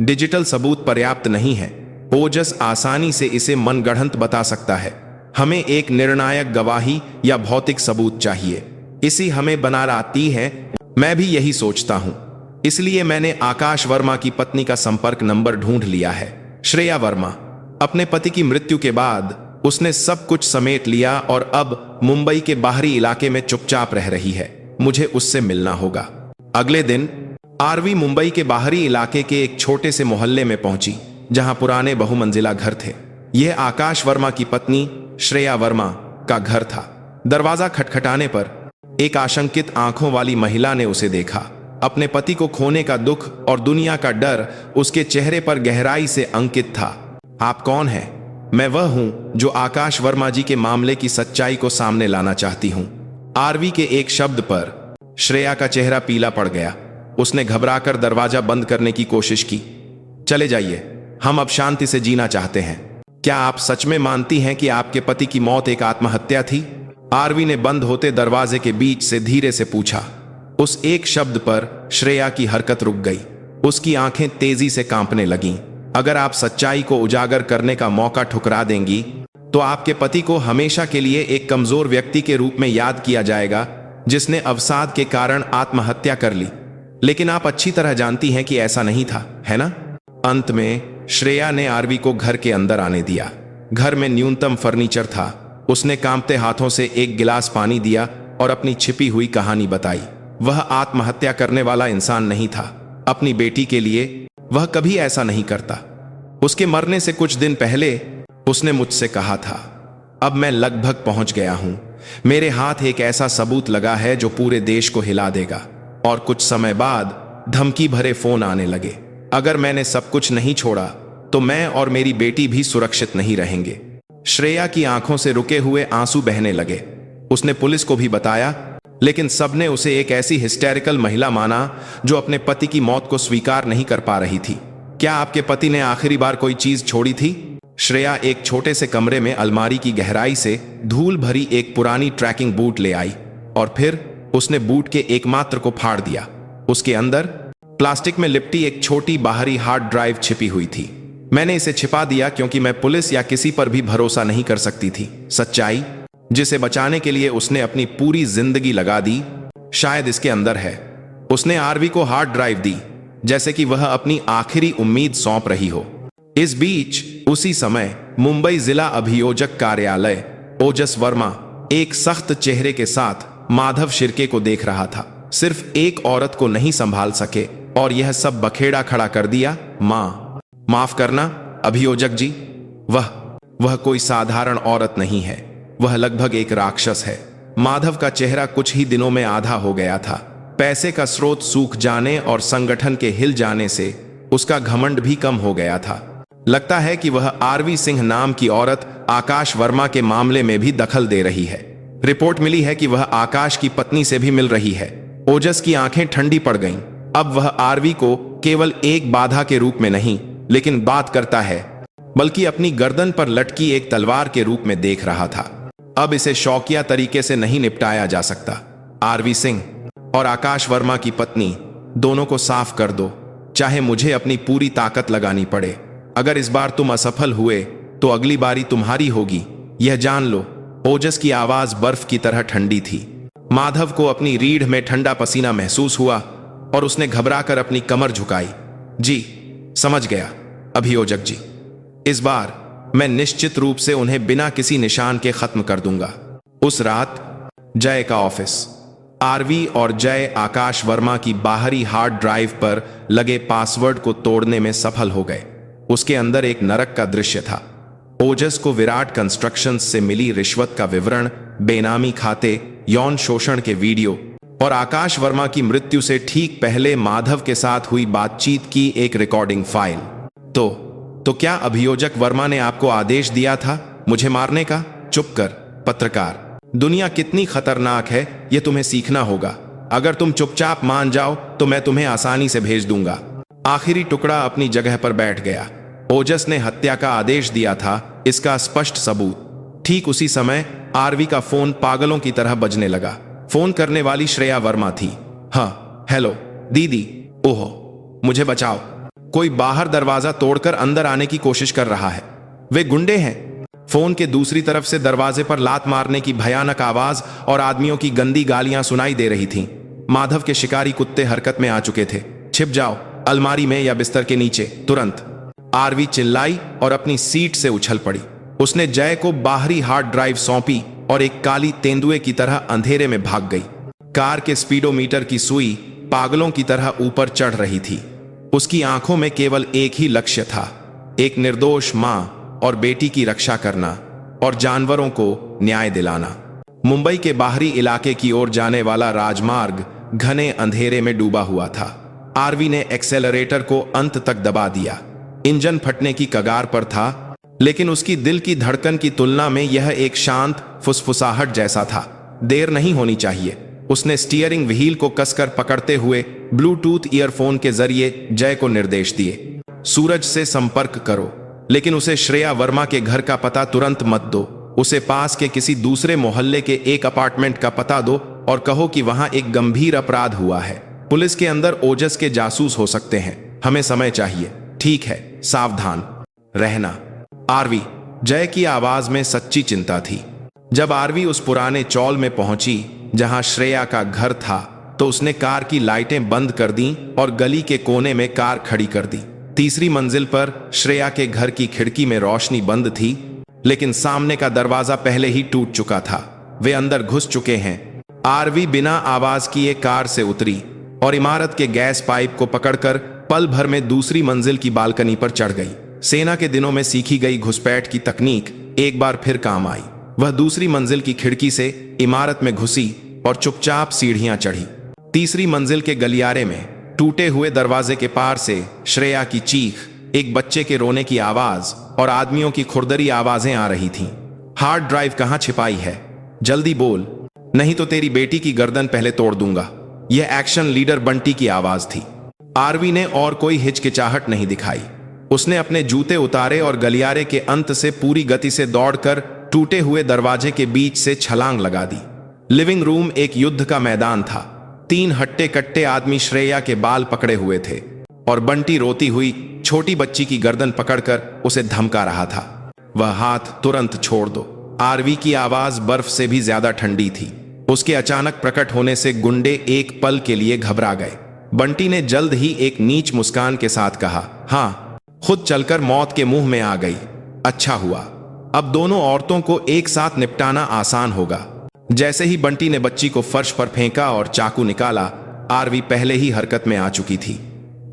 डिजिटल सबूत पर्याप्त नहीं है। ओजस आसानी से इसे मनगढ़ंत बता सकता है। हमें एक निर्णायक गवाही या भौतिक सबूत चाहिए। इसी हमें बना लाती है। मैं भी यही सोचता हूं, इसलिए मैंने आकाश वर्मा की पत्नी का संपर्क नंबर ढूंढ लिया है। श्रेया वर्मा अपने पति की मृत्यु के बाद उसने सब कुछ समेट लिया और अब मुंबई के बाहरी इलाके में चुपचाप रह रही है। मुझे उससे मिलना होगा। अगले दिन आरवी मुंबई के बाहरी इलाके के एक छोटे से मोहल्ले में पहुंची, जहां पुराने बहुमंजिला घर थे। यह आकाश वर्मा की पत्नी श्रेया वर्मा का घर था। दरवाजा खटखटाने पर एक आशंकित आंखों वाली महिला ने उसे देखा। अपने पति को खोने का दुख और दुनिया का डर उसके चेहरे पर गहराई से अंकित था। आप कौन हैं? मैं वह हूं जो आकाश वर्मा जी के मामले की सच्चाई को सामने लाना चाहती हूं। आरवी के एक शब्द पर श्रेया का चेहरा पीला पड़ गया। उसने घबराकर दरवाजा बंद करने की कोशिश की। चले जाइए, हम अब शांति से जीना चाहते हैं। क्या आप सच में मानती हैं कि आपके पति की मौत एक आत्महत्या थी? आरवी ने बंद होते दरवाजे के बीच से धीरे से पूछा। उस एक शब्द पर श्रेया की हरकत रुक गई। उसकी आंखें तेजी से कांपने लगीं। अगर आप सच्चाई को उजागर करने का मौका ठुकरा देंगी तो आपके पति को हमेशा के लिए एक कमजोर व्यक्ति के रूप में याद किया जाएगा, जिसने अवसाद के कारण आत्महत्या कर ली। लेकिन आप अच्छी तरह जानती हैं कि ऐसा नहीं था, है ना? अंत में श्रेया ने आरवी को घर के अंदर आने दिया। घर में न्यूनतम फर्नीचर था। उसने कांपते हाथों से एक गिलास पानी दिया और अपनी छिपी हुई कहानी बताई। वह आत्महत्या करने वाला इंसान नहीं था। अपनी बेटी के लिए वह कभी ऐसा नहीं करता। उसके मरने से कुछ दिन पहले उसने मुझसे कहा था, अब मैं लगभग पहुंच गया हूं। मेरे हाथ एक ऐसा सबूत लगा है जो पूरे देश को हिला देगा। और कुछ समय बाद धमकी भरे फोन आने लगे। अगर मैंने सब कुछ नहीं छोड़ा तो मैं और मेरी बेटी भी सुरक्षित नहीं रहेंगे। श्रेया की आंखों से रुके हुए आंसू बहने लगे। उसने पुलिस को भी बताया, लेकिन सबने उसे एक ऐसी हिस्टेरिकल महिला माना जो अपने पति की मौत को स्वीकार नहीं कर पा रही थी। क्या आपके पति ने आखिरी बार कोई चीज छोड़ी थी? श्रेया एक छोटे से कमरे में अलमारी की गहराई से धूल भरी एक पुरानी ट्रैकिंग बूट ले आई और फिर उसने बूट के एकमात्र को फाड़ दिया। उसके अंदर प्लास्टिक में लिपटी एक छोटी बाहरी हार्ड ड्राइव छिपी हुई थी। मैंने इसे छिपा दिया क्योंकि मैं पुलिस या किसी पर भी भरोसा नहीं कर सकती थी। सच्चाई जिसे बचाने के लिए उसने अपनी पूरी जिंदगी लगा दी, शायद इसके अंदर है। उसने आरवी को हार्ड ड्राइव दी, जैसे कि वह अपनी आखिरी उम्मीद सौंप रही हो। इस बीच उसी समय मुंबई जिला अभियोजक कार्यालय ओजस वर्मा एक सख्त चेहरे के साथ माधव शिर्के को देख रहा था। सिर्फ एक औरत को नहीं संभाल सके और यह सब बखेड़ा खड़ा कर दिया। माफ करना अभियोजक जी, वह कोई साधारण औरत नहीं है। वह लगभग एक राक्षस है। माधव का चेहरा कुछ ही दिनों में आधा हो गया था। पैसे का स्रोत सूख जाने और संगठन के हिल जाने से उसका घमंड भी कम हो गया था। लगता है कि वह आरवी सिंह नाम की औरत आकाश वर्मा के मामले में भी दखल दे रही है। रिपोर्ट मिली है कि वह आकाश की पत्नी से भी मिल रही है। ओजस की आंखें ठंडी पड़ गईं। अब वह आरवी को केवल एक बाधा के रूप में नहीं, लेकिन बात करता है, बल्कि अपनी गर्दन पर लटकी एक तलवार के रूप में देख रहा था। अब इसे शौकिया तरीके से नहीं निपटाया जा सकता। आरवी सिंह और आकाश वर्मा की पत्नी दोनों को साफ कर दो, चाहे मुझे अपनी पूरी ताकत लगानी पड़े। अगर इस बार तुम असफल हुए तो अगली बारी तुम्हारी होगी, यह जान लो। ओजस की आवाज बर्फ की तरह ठंडी थी। माधव को अपनी रीढ़ में ठंडा पसीना महसूस हुआ और उसने घबराकर अपनी कमर झुकाई। जी, समझ गया अभियोजक जी। इस बार मैं निश्चित रूप से उन्हें बिना किसी निशान के खत्म कर दूंगा। उस रात जय का ऑफिस। आरवी और जय आकाश वर्मा की बाहरी हार्ड ड्राइव पर लगे पासवर्ड को तोड़ने में सफल हो गए। उसके अंदर एक नरक का दृश्य था। ओजस को विराट कंस्ट्रक्शंस से मिली रिश्वत का विवरण, बेनामी खाते, यौन शोषण के वीडियो और आकाश वर्मा की मृत्यु से ठीक पहले माधव के साथ हुई बातचीत की एक रिकॉर्डिंग फाइल। तो क्या अभियोजक वर्मा ने आपको आदेश दिया था मुझे मारने का? चुप कर पत्रकार। दुनिया कितनी खतरनाक है यह तुम्हें सीखना होगा। अगर तुम चुपचाप मान जाओ तो मैं तुम्हें आसानी से भेज दूंगा। आखिरी टुकड़ा अपनी जगह पर बैठ गया। ओजस ने हत्या का आदेश दिया था, इसका स्पष्ट सबूत। ठीक उसी समय आरवी का फोन पागलों की तरह बजने लगा। फोन करने वाली श्रेया वर्मा थी। हाँ, हेलो दीदी। ओहो, मुझे बचाओ। कोई बाहर दरवाजा तोड़कर अंदर आने की कोशिश कर रहा है। वे गुंडे हैं। फोन के दूसरी तरफ से दरवाजे पर लात मारने की भयानक आवाज और आदमियों की गंदी गालियां सुनाई दे रही थीं। माधव के शिकारी कुत्ते हरकत में आ चुके थे। छिप जाओ, अलमारी में या बिस्तर के नीचे, तुरंत, आरवी चिल्लाई और अपनी सीट से उछल पड़ी। उसने जय को बाहरी हार्ड ड्राइव सौंपी और एक काली तेंदुए की तरह अंधेरे में भाग गई। कार के स्पीडोमीटर की सुई पागलों की तरह ऊपर चढ़ रही थी। उसकी आंखों में केवल एक ही लक्ष्य था, एक निर्दोष मां और बेटी की रक्षा करना और जानवरों को न्याय दिलाना। मुंबई के बाहरी इलाके की ओर जाने वाला राजमार्ग घने अंधेरे में डूबा हुआ था। आरवी ने एक्सेलरेटर को अंत तक दबा दिया। इंजन फटने की कगार पर था, लेकिन उसकी दिल की धड़कन की तुलना में यह एक शांत फुसफुसाहट जैसा था। देर नहीं होनी चाहिए। उसने स्टीयरिंग व्हील को कसकर पकड़ते हुए ब्लूटूथ ईयरफोन के जरिए जय को निर्देश दिए। सूरज से संपर्क करो, लेकिन उसे श्रेया वर्मा के घर का पता तुरंत मत दो। उसे पास के किसी दूसरे मोहल्ले के एक अपार्टमेंट का पता दो और कहो कि वहां एक गंभीर अपराध हुआ है। पुलिस के अंदर ओजस के जासूस हो सकते हैं। हमें समय चाहिए। ठीक है, सावधान रहना। आरवी, जय की आवाज में सच्ची चिंता थी। जब आरवी उस पुराने चौल में पहुंची जहां श्रेया का घर था, तो उसने कार की लाइटें बंद कर दी और गली के कोने में कार खड़ी कर दी। तीसरी मंजिल पर श्रेया के घर की खिड़की में रोशनी बंद थी, लेकिन सामने का दरवाजा पहले ही टूट चुका था। वे अंदर घुस चुके हैं। आरवी बिना आवाज किए कार से उतरी और इमारत के गैस पाइप को पकड़कर पल भर में दूसरी मंजिल की बालकनी पर चढ़ गई। सेना के दिनों में सीखी गई घुसपैठ की तकनीक एक बार फिर काम आई। वह दूसरी मंजिल की खिड़की से इमारत में घुसी और चुपचाप सीढ़ियां चढ़ी। तीसरी मंजिल के गलियारे में टूटे हुए दरवाजे के पार से श्रेया की चीख, एक बच्चे के रोने की आवाज और आदमियों की खुरदरी आवाजें आ रही थीं। हार्ड ड्राइव कहां छिपाई है? जल्दी बोल, नहीं तो तेरी बेटी की गर्दन पहले तोड़ दूंगा। यह एक्शन लीडर बंटी की आवाज थी। आरवी ने और कोई हिचकिचाहट नहीं दिखाई। उसने अपने जूते उतारे और गलियारे के अंत से पूरी गति से दौड़कर टूटे हुए दरवाजे के बीच से छलांग लगा दी। लिविंग रूम एक युद्ध का मैदान था। 3 हट्टे कट्टे आदमी श्रेया के बाल पकड़े हुए थे और बंटी रोती हुई छोटी बच्ची की गर्दन पकड़कर उसे धमका रहा था। वह हाथ तुरंत छोड़ दो। आरवी की आवाज बर्फ से भी ज्यादा ठंडी थी। उसके अचानक प्रकट होने से गुंडे एक पल के लिए घबरा गए। बंटी ने जल्द ही एक नीच मुस्कान के साथ कहा, हाँ, खुद चलकर मौत के मुंह में आ गई। अच्छा हुआ, अब दोनों औरतों को एक साथ निपटाना आसान होगा। जैसे ही बंटी ने बच्ची को फर्श पर फेंका और चाकू निकाला, आरवी पहले ही हरकत में आ चुकी थी।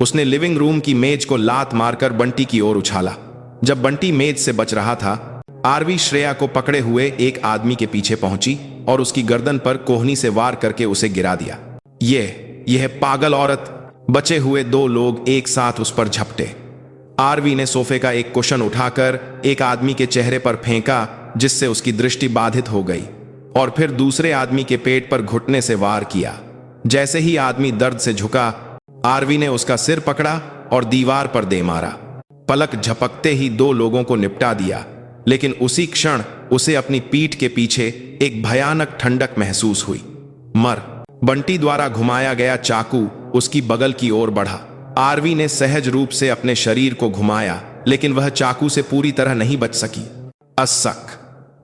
उसने लिविंग रूम की मेज को लात मारकर बंटी की ओर उछाला। जब बंटी मेज से बच रहा था, आरवी श्रेया को पकड़े हुए एक आदमी के पीछे पहुंची और उसकी गर्दन पर कोहनी से वार करके उसे गिरा दिया। यह पागल औरत! बचे हुए 2 लोग एक साथ उस पर झपटे। आरवी ने सोफे का एक कुशन उठाकर एक आदमी के चेहरे पर फेंका, जिससे उसकी दृष्टि बाधित हो गई, और फिर दूसरे आदमी के पेट पर घुटने से वार किया। जैसे ही आदमी दर्द से झुका, आरवी ने उसका सिर पकड़ा और दीवार पर दे मारा। पलक झपकते ही 2 लोगों को निपटा दिया, लेकिन उसी क्षण उसे अपनी पीठ के पीछे एक भयानक ठंडक महसूस हुई। बंटी द्वारा घुमाया गया चाकू उसकी बगल की ओर बढ़ा। आरवी ने सहज रूप से अपने शरीर को घुमाया, लेकिन वह चाकू से पूरी तरह नहीं बच सकी। अस्सक!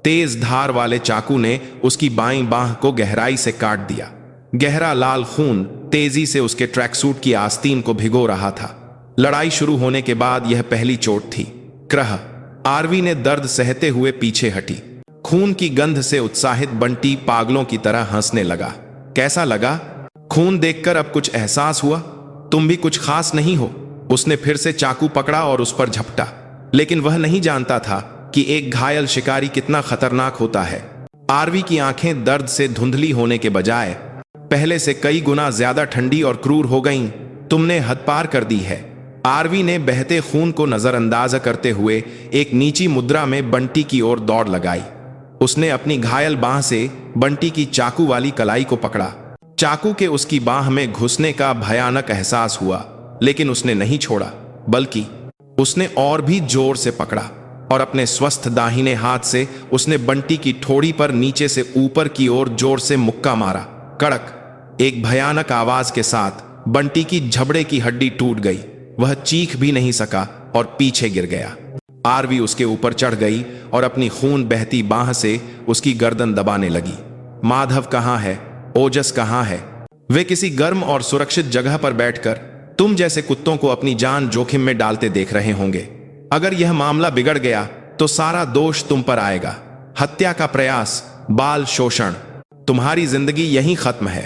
तेज धार वाले चाकू ने उसकी बाईं बांह को गहराई से काट दिया। गहरा लाल खून तेजी से उसके ट्रैकसूट की आस्तीन को भिगो रहा था। लड़ाई शुरू होने के बाद यह पहली चोट थी। क्रह! आरवी ने दर्द सहते हुए पीछे हटी। खून की गंध से उत्साहित बंटी पागलों की तरह हंसने लगा। कैसा लगा? खून देखकर अब कुछ एहसास हुआ? तुम भी कुछ खास नहीं हो। उसने फिर से चाकू पकड़ा और उस पर झपटा, लेकिन वह नहीं जानता था कि एक घायल शिकारी कितना खतरनाक होता है। आरवी की आंखें दर्द से धुंधली होने के बजाय पहले से कई गुना ज्यादा ठंडी और क्रूर हो गईं। तुमने हद पार कर दी है। आरवी ने बहते खून को नजरअंदाज करते हुए एक नीची मुद्रा में बंटी की ओर दौड़ लगाई। उसने अपनी घायल बांह से बंटी की चाकू वाली कलाई को पकड़ा। चाकू के उसकी बांह में घुसने का भयानक एहसास हुआ, लेकिन उसने नहीं छोड़ा, बल्कि उसने और भी जोर से पकड़ा और अपने स्वस्थ दाहिने हाथ से उसने बंटी की ठोड़ी पर नीचे से ऊपर की ओर जोर से मुक्का मारा। कड़क! एक भयानक आवाज के साथ बंटी की जबड़े की हड्डी टूट गई। वह चीख भी नहीं सका और पीछे गिर गया। आरवी उसके ऊपर चढ़ गई और अपनी खून बहती बाह से उसकी गर्दन दबाने लगी। माधव कहाँ है? ओजस कहाँ है? वे किसी गर्म और सुरक्षित जगह पर बैठकर तुम जैसे कुत्तों को अपनी जान जोखिम में डालते देख रहे होंगे। अगर यह मामला बिगड़ गया तो सारा दोष तुम पर आएगा। हत्या का प्रयास, बाल शोषण, तुम्हारी जिंदगी यहीं खत्म है।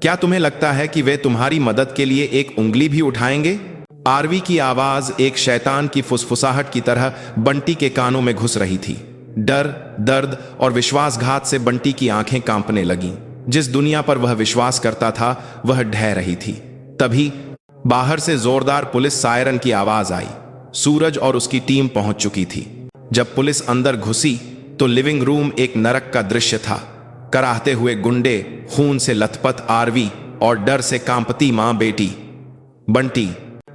क्या तुम्हें लगता है कि वे तुम्हारी मदद के लिए एक उंगली भी उठाएंगे? आरवी की आवाज एक शैतान की फुसफुसाहट की तरह बंटी के कानों में घुस रही थी। डर, दर्द और विश्वासघात से बंटी की आंखें कांपने लगीं। जिस दुनिया पर वह विश्वास करता था वह ढह रही थी। तभी बाहर से जोरदार पुलिस सायरन की आवाज आई। सूरज और उसकी टीम पहुंच चुकी थी। जब पुलिस अंदर घुसी तो लिविंग रूम एक नरक का दृश्य था। कराहते हुए गुंडे, खून से लथपथ आरवी और डर से कांपती मां बेटी बंटी,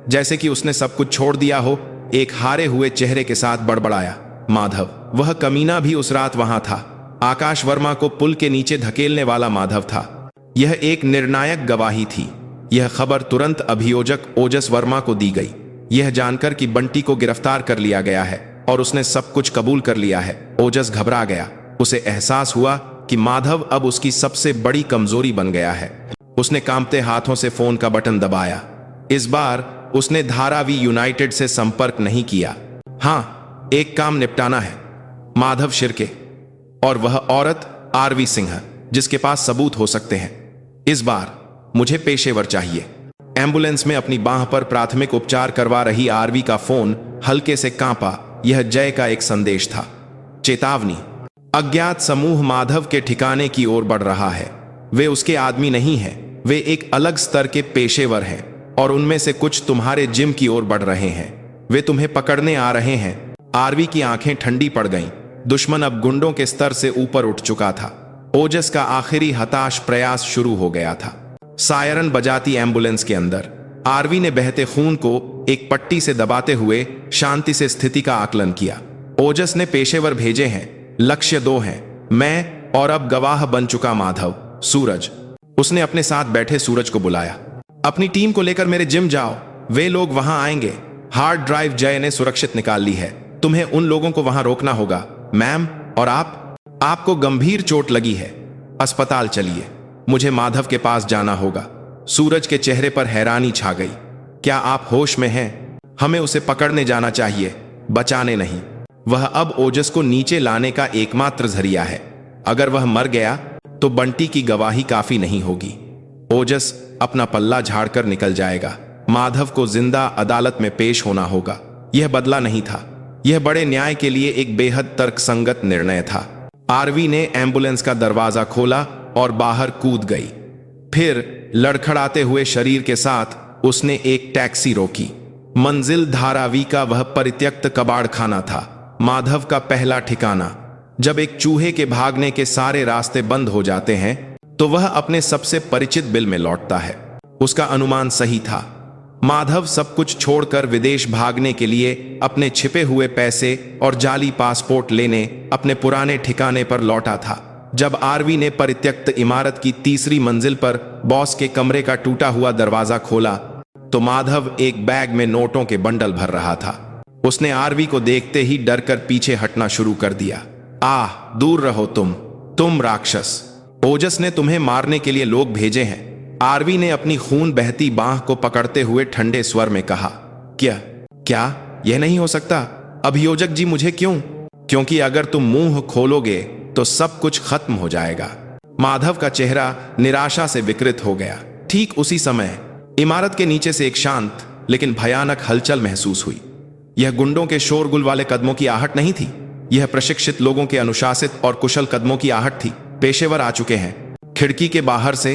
जैसे कि उसने सब कुछ छोड़ दिया हो, एक हारे हुए चेहरे के साथ बड़बड़ाया। माधव, वह कमीना भी उस रात वहां था। आकाश वर्मा को पुल के नीचे धकेलने वाला माधव था। यह एक निर्णायक गवाही थी। यह खबर तुरंत अभियोजक ओजस वर्मा को दी गई। यह जानकर कि बंटी को गिरफ्तार कर लिया गया है और उसने सब कुछ कबूल कर लिया है, ओजस घबरा गया। उसे एहसास हुआ कि माधव अब उसकी सबसे बड़ी कमजोरी बन गया है। उसने कांपते हाथों से फोन का बटन दबाया। इस बार उसने धारावी यूनाइटेड से संपर्क नहीं किया। हां, एक काम निपटाना है, माधव शिर्के और वह औरत आरवी सिंह, जिसके पास सबूत हो सकते हैं। इस बार मुझे पेशेवर चाहिए। एम्बुलेंस में अपनी बांह पर प्राथमिक उपचार करवा रही आरवी का फोन हल्के से कांपा। यह जय का एक संदेश था। चेतावनी, अज्ञात समूह माधव के ठिकाने की ओर बढ़ रहा है। वे उसके आदमी नहीं हैं, वे एक अलग स्तर के पेशेवर हैं और उनमें से कुछ तुम्हारे जिम की ओर बढ़ रहे हैं। वे तुम्हें पकड़ने आ रहे हैं। आरवी की आंखें ठंडी पड़ गईं। दुश्मन अब गुंडों के स्तर से ऊपर उठ चुका था। ओजस का आखिरी हताश प्रयास शुरू हो गया था। सायरन बजाती एम्बुलेंस के अंदर आरवी ने बहते खून को एक पट्टी से दबाते हुए शांति से स्थिति का आकलन किया। ओजस ने पेशेवर भेजे हैं, लक्ष्य 2 हैं, मैं और अब गवाह बन चुका माधव। सूरज, उसने अपने साथ बैठे सूरज को बुलाया। अपनी टीम को लेकर मेरे जिम जाओ, वे लोग वहां आएंगे। हार्ड ड्राइव जय ने सुरक्षित निकाल ली है, तुम्हें उन लोगों को वहां रोकना होगा। मैम, और आपको गंभीर चोट लगी है, अस्पताल चलिए, मुझे माधव के पास जाना होगा। सूरज के चेहरे पर हैरानी छा गई। क्या आप होश में हैं? हमें उसे पकड़ने जाना चाहिए, बचाने नहीं। वह अब ओजस को नीचे लाने का एकमात्र जरिया है। अगर वह मर गया तो बंटी की गवाही काफी नहीं होगी। ओजस अपना पल्ला झाड़कर निकल जाएगा। माधव को जिंदा अदालत में पेश होना होगा। यह बदला नहीं था, यह बड़े न्याय के लिए एक बेहद तर्कसंगत निर्णय था। आरवी ने एम्बुलेंस का दरवाजा खोला और बाहर कूद गई। फिर लड़खड़ाते हुए शरीर के साथ उसने एक टैक्सी रोकी। मंजिल धारावी का वह परित्यक्त कबाड़ खाना था, माधव का पहला ठिकाना। जब एक चूहे के भागने के सारे रास्ते बंद हो जाते हैं तो वह अपने सबसे परिचित बिल में लौटता है। उसका अनुमान सही था। माधव सब कुछ छोड़कर विदेश भागने के लिए अपने छिपे हुए पैसे और जाली पासपोर्ट लेने अपने पुराने ठिकाने पर लौटा था। जब आरवी ने परित्यक्त इमारत की तीसरी मंजिल पर बॉस के कमरे का टूटा हुआ दरवाजा खोला तो माधव एक बैग में नोटों के बंडल भर रहा था। उसने आरवी को देखते ही डरकर पीछे हटना शुरू कर दिया। आह, दूर रहो तुम राक्षस। ओजस ने तुम्हें मारने के लिए लोग भेजे हैं, आरवी ने अपनी खून बहती बांह को पकड़ते हुए ठंडे स्वर में कहा। क्या यह नहीं हो सकता? अभियोजक जी, मुझे क्यों? क्योंकि अगर तुम मुंह खोलोगे तो सब कुछ खत्म हो जाएगा। माधव का चेहरा निराशा से विकृत हो गया। ठीक उसी समय इमारत के नीचे से एक शांत लेकिन भयानक हलचल महसूस हुई। यह गुंडों के शोरगुल वाले कदमों की आहट नहीं थी, यह प्रशिक्षित लोगों के अनुशासित और कुशल कदमों की आहट थी। पेशेवर आ चुके हैं। खिड़की के बाहर से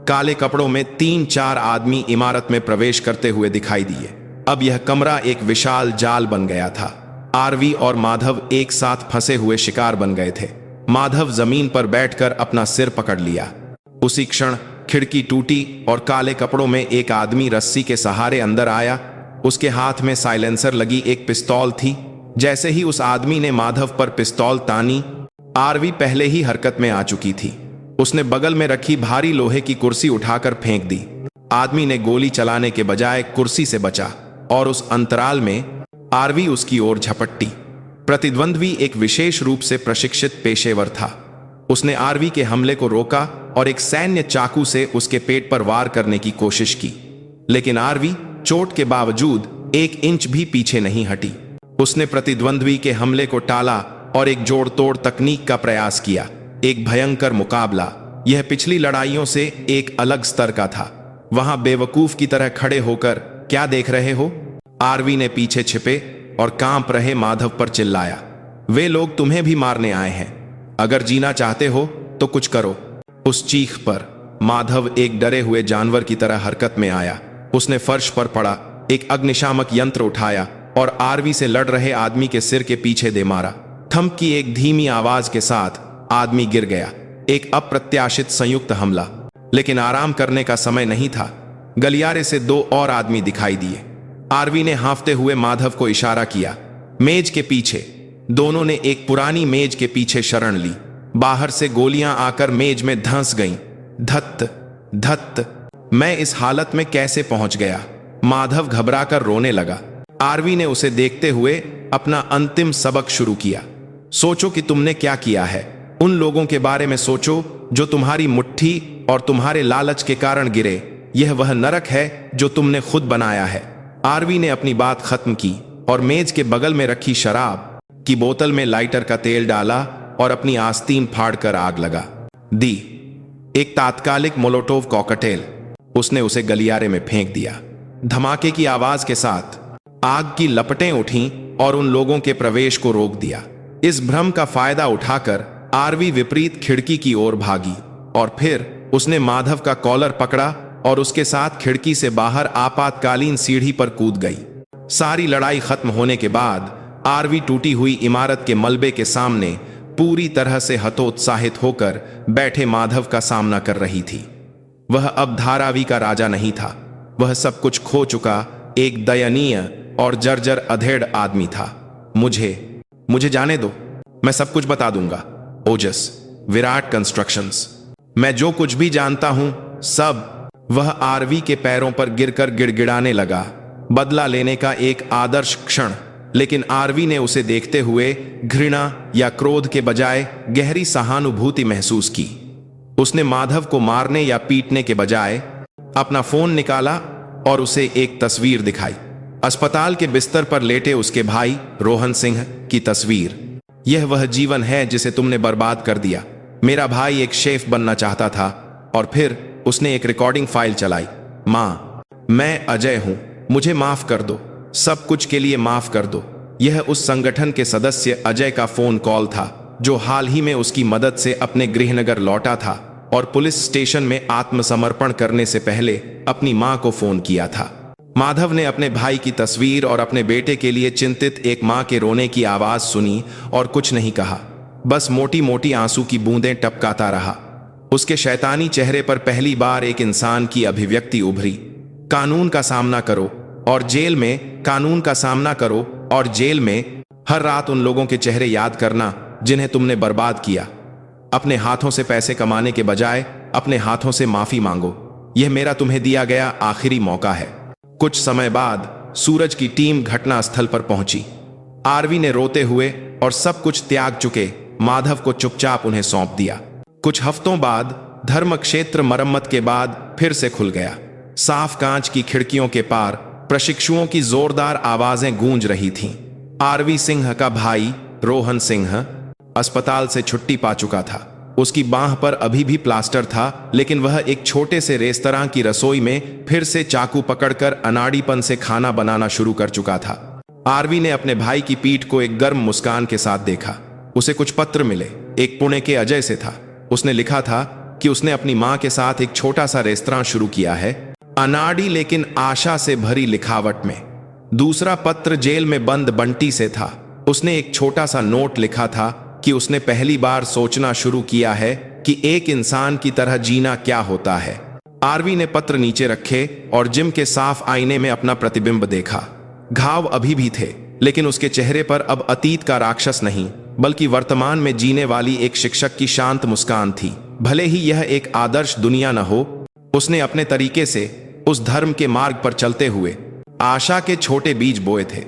काले कपड़ों में 3-4 आदमी इमारत में प्रवेश करते हुए दिखाई दिए। अब यह कमरा एक विशाल जाल बन गया था। आरवी और माधव एक साथ फंसे हुए शिकार बन गए थे। माधव जमीन पर बैठकर अपना सिर पकड़ लिया। उसी क्षण खिड़की टूटी और काले कपड़ों में एक आदमी रस्सी के सहारे अंदर आया। उसके हाथ में साइलेंसर लगी एक पिस्तौल थी। जैसे ही उस आदमी ने माधव पर पिस्तौल तानी, आरवी पहले ही हरकत में आ चुकी थी। उसने बगल में रखी भारी लोहे की कुर्सी उठाकर फेंक दी। आदमी ने गोली चलाने के बजाय कुर्सी से बचा और उस अंतराल में आरवी उसकी ओर झपट्टी। प्रतिद्वंद्वी एक विशेष रूप से प्रशिक्षित पेशेवर था। उसने आरवी के हमले को रोका और एक सैन्य चाकू से उसके पेट पर वार करने की कोशिश की, लेकिन आरवी चोट के बावजूद 1 इंच भी पीछे नहीं हटी। उसने प्रतिद्वंद्वी के हमले को टाला और एक जोड़-तोड़ तकनीक का प्रयास किया। एक भयंकर मुकाबला। यह पिछली लड़ाइयों से एक अलग स्तर का था। वहां बेवकूफ की तरह खड़े होकर क्या देख रहे हो? आरवी ने पीछे छिपे और कांप रहे माधव पर चिल्लाया। वे लोग तुम्हें भी मारने आए हैं। अगर जीना चाहते हो तो कुछ करो। उस चीख पर माधव एक डरे हुए जानवर की तरह हरकत में आया। उसने फर्श पर पड़ा, एक अग्निशामक यंत्र उठाया और आरवी से लड़ रहे आदमी के सिर के पीछे दे मारा। थंप की एक धीमी आवाज के साथ आदमी गिर गया। एक अप्रत्याशित संयुक्त हमला। लेकिन आराम करने का समय नहीं था। गलियारे से 2 और आदमी दिखाई दिए। आरवी ने हांफते हुए माधव को इशारा किया। मेज के पीछे। दोनों ने एक पुरानी मेज के पीछे शरण ली। बाहर से गोलियां आकर मेज में धंस गईं। धत्त धत्त। मैं इस हालत में कैसे पहुंच गया? माधव घबराकर रोने लगा। आरवी ने उसे देखते हुए अपना अंतिम सबक शुरू किया। सोचो कि तुमने क्या किया है। उन लोगों के बारे में सोचो जो तुम्हारी मुट्ठी और तुम्हारे लालच के कारण गिरे। यह वह नरक है जो तुमने खुद बनाया है। आरवी ने अपनी बात खत्म की और मेज के बगल में रखी शराब की बोतल में लाइटर का तेल डाला और अपनी आस्तीन फाड़कर आग लगा दी। एक तात्कालिक मोलोटोव कॉकटेल। उसने उसे गलियारे में फेंक दिया। धमाके की आवाज के साथ आग की लपटें उठीं और उन लोगों के प्रवेश को रोक दिया। इस भ्रम का फायदा उठाकर आरवी विपरीत खिड़की की ओर भागी और फिर उसने माधव का कॉलर पकड़ा और उसके साथ खिड़की से बाहर आपातकालीन सीढ़ी पर कूद गई। सारी लड़ाई खत्म होने के बाद आरवी टूटी हुई इमारत के मलबे के सामने पूरी तरह से हतोत्साहित होकर बैठे माधव का सामना कर रही थी। वह अब धारावी का राजा नहीं था। वह सब कुछ खो चुका एक दयनीय और जर्जर अधेड़ आदमी था। मुझे जाने दो, मैं सब कुछ बता दूंगा। ओजस, विराट कंस्ट्रक्शंस, मैं जो कुछ भी जानता हूं सब। वह आरवी के पैरों पर गिरकर गिड़गिड़ाने लगा। बदला लेने का एक आदर्श क्षण। लेकिन आरवी ने उसे देखते हुए घृणा या क्रोध के बजाय गहरी सहानुभूति महसूस की। उसने माधव को मारने या पीटने के बजाय अपना फोन निकाला और उसे एक तस्वीर दिखाई। अस्पताल के बिस्तर पर लेटे उसके भाई रोहन सिंह की तस्वीर। यह वह जीवन है जिसे तुमने बर्बाद कर दिया। मेरा भाई एक शेफ बनना चाहता था और फिर उसने एक रिकॉर्डिंग फाइल चलाई। माँ, मैं अजय हूं, मुझे माफ कर दो, सब कुछ के लिए माफ कर दो। यह उस संगठन के सदस्य अजय का फोन कॉल था जो हाल ही में उसकी मदद से अपने गृहनगर लौटा था और पुलिस स्टेशन में आत्मसमर्पण करने से पहले अपनी मां को फोन किया था। माधव ने अपने भाई की तस्वीर और अपने बेटे के लिए चिंतित एक मां के रोने की आवाज सुनी और कुछ नहीं कहा, बस मोटी मोटी आंसू की बूंदें टपकाता रहा। उसके शैतानी चेहरे पर पहली बार एक इंसान की अभिव्यक्ति उभरी। कानून का सामना करो और जेल में, कानून का सामना करो और जेल में। हर रात उन लोगों के चेहरे याद करना जिन्हें तुमने बर्बाद किया। अपने हाथों से पैसे कमाने के बजाय अपने हाथों से माफी मांगो। यह मेरा तुम्हें दिया गया आखिरी मौका है। कुछ समय बाद सूरज की टीम घटनास्थल पर पहुंची। आरवी ने रोते हुए और सब कुछ त्याग चुके माधव को चुपचाप उन्हें सौंप दिया। कुछ हफ्तों बाद धर्म क्षेत्र मरम्मत के बाद फिर से खुल गया। साफ कांच की खिड़कियों के पार प्रशिक्षुओं की जोरदार आवाजें गूंज रही थीं। आरवी सिंह का भाई रोहन सिंह अस्पताल से छुट्टी पा चुका था। उसकी बांह पर अभी भी प्लास्टर था, लेकिन वह एक छोटे से रेस्तरां की रसोई में फिर से चाकू पकड़कर अनाड़ीपन से खाना बनाना शुरू कर चुका था। आरवी ने अपने भाई की पीठ को एक गर्म मुस्कान के साथ देखा। उसे कुछ पत्र मिले। एक पुणे के अजय से था। उसने लिखा था कि उसने अपनी मां के साथ एक छोटा सा रेस्तरां शुरू किया है, अनाड़ी लेकिन आशा से भरी लिखावट में। दूसरा पत्र जेल में बंद बंटी से था। उसने एक छोटा सा नोट लिखा था कि उसने पहली बार सोचना शुरू किया है कि एक इंसान की तरह जीना क्या होता है। आरवी ने पत्र नीचे रखे और जिम के साफ आईने में अपना प्रतिबिंब देखा। घाव अभी भी थे, लेकिन उसके चेहरे पर अब अतीत का राक्षस नहीं, बल्कि वर्तमान में जीने वाली एक शिक्षक की शांत मुस्कान थी। भले ही यह एक आदर्श दुनिया न हो, उसने अपने तरीके से उस धर्म के मार्ग पर चलते हुए आशा के छोटे बीज बोए थे।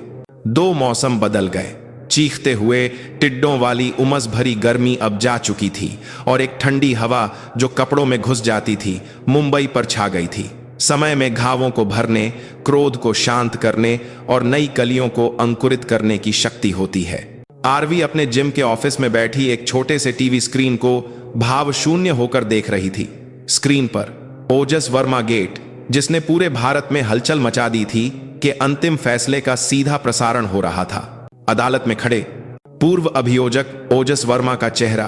दो मौसम बदल गए। चीखते हुए टिड्डों वाली उमस भरी गर्मी अब जा चुकी थी और एक ठंडी हवा जो कपड़ों में घुस जाती थी मुंबई पर छा गई थी। समय में घावों को भरने, क्रोध को शांत करने और नई कलियों को अंकुरित करने की शक्ति होती है। आरवी अपने जिम के ऑफिस में बैठी एक छोटे से टीवी स्क्रीन को भाव शून्य होकर देख रही थी। स्क्रीन पर ओजस वर्मा गेट, जिसने पूरे भारत में हलचल मचा दी थी, के अंतिम फैसले का सीधा प्रसारण हो रहा था। अदालत में खड़े पूर्व अभियोजक ओजस वर्मा का चेहरा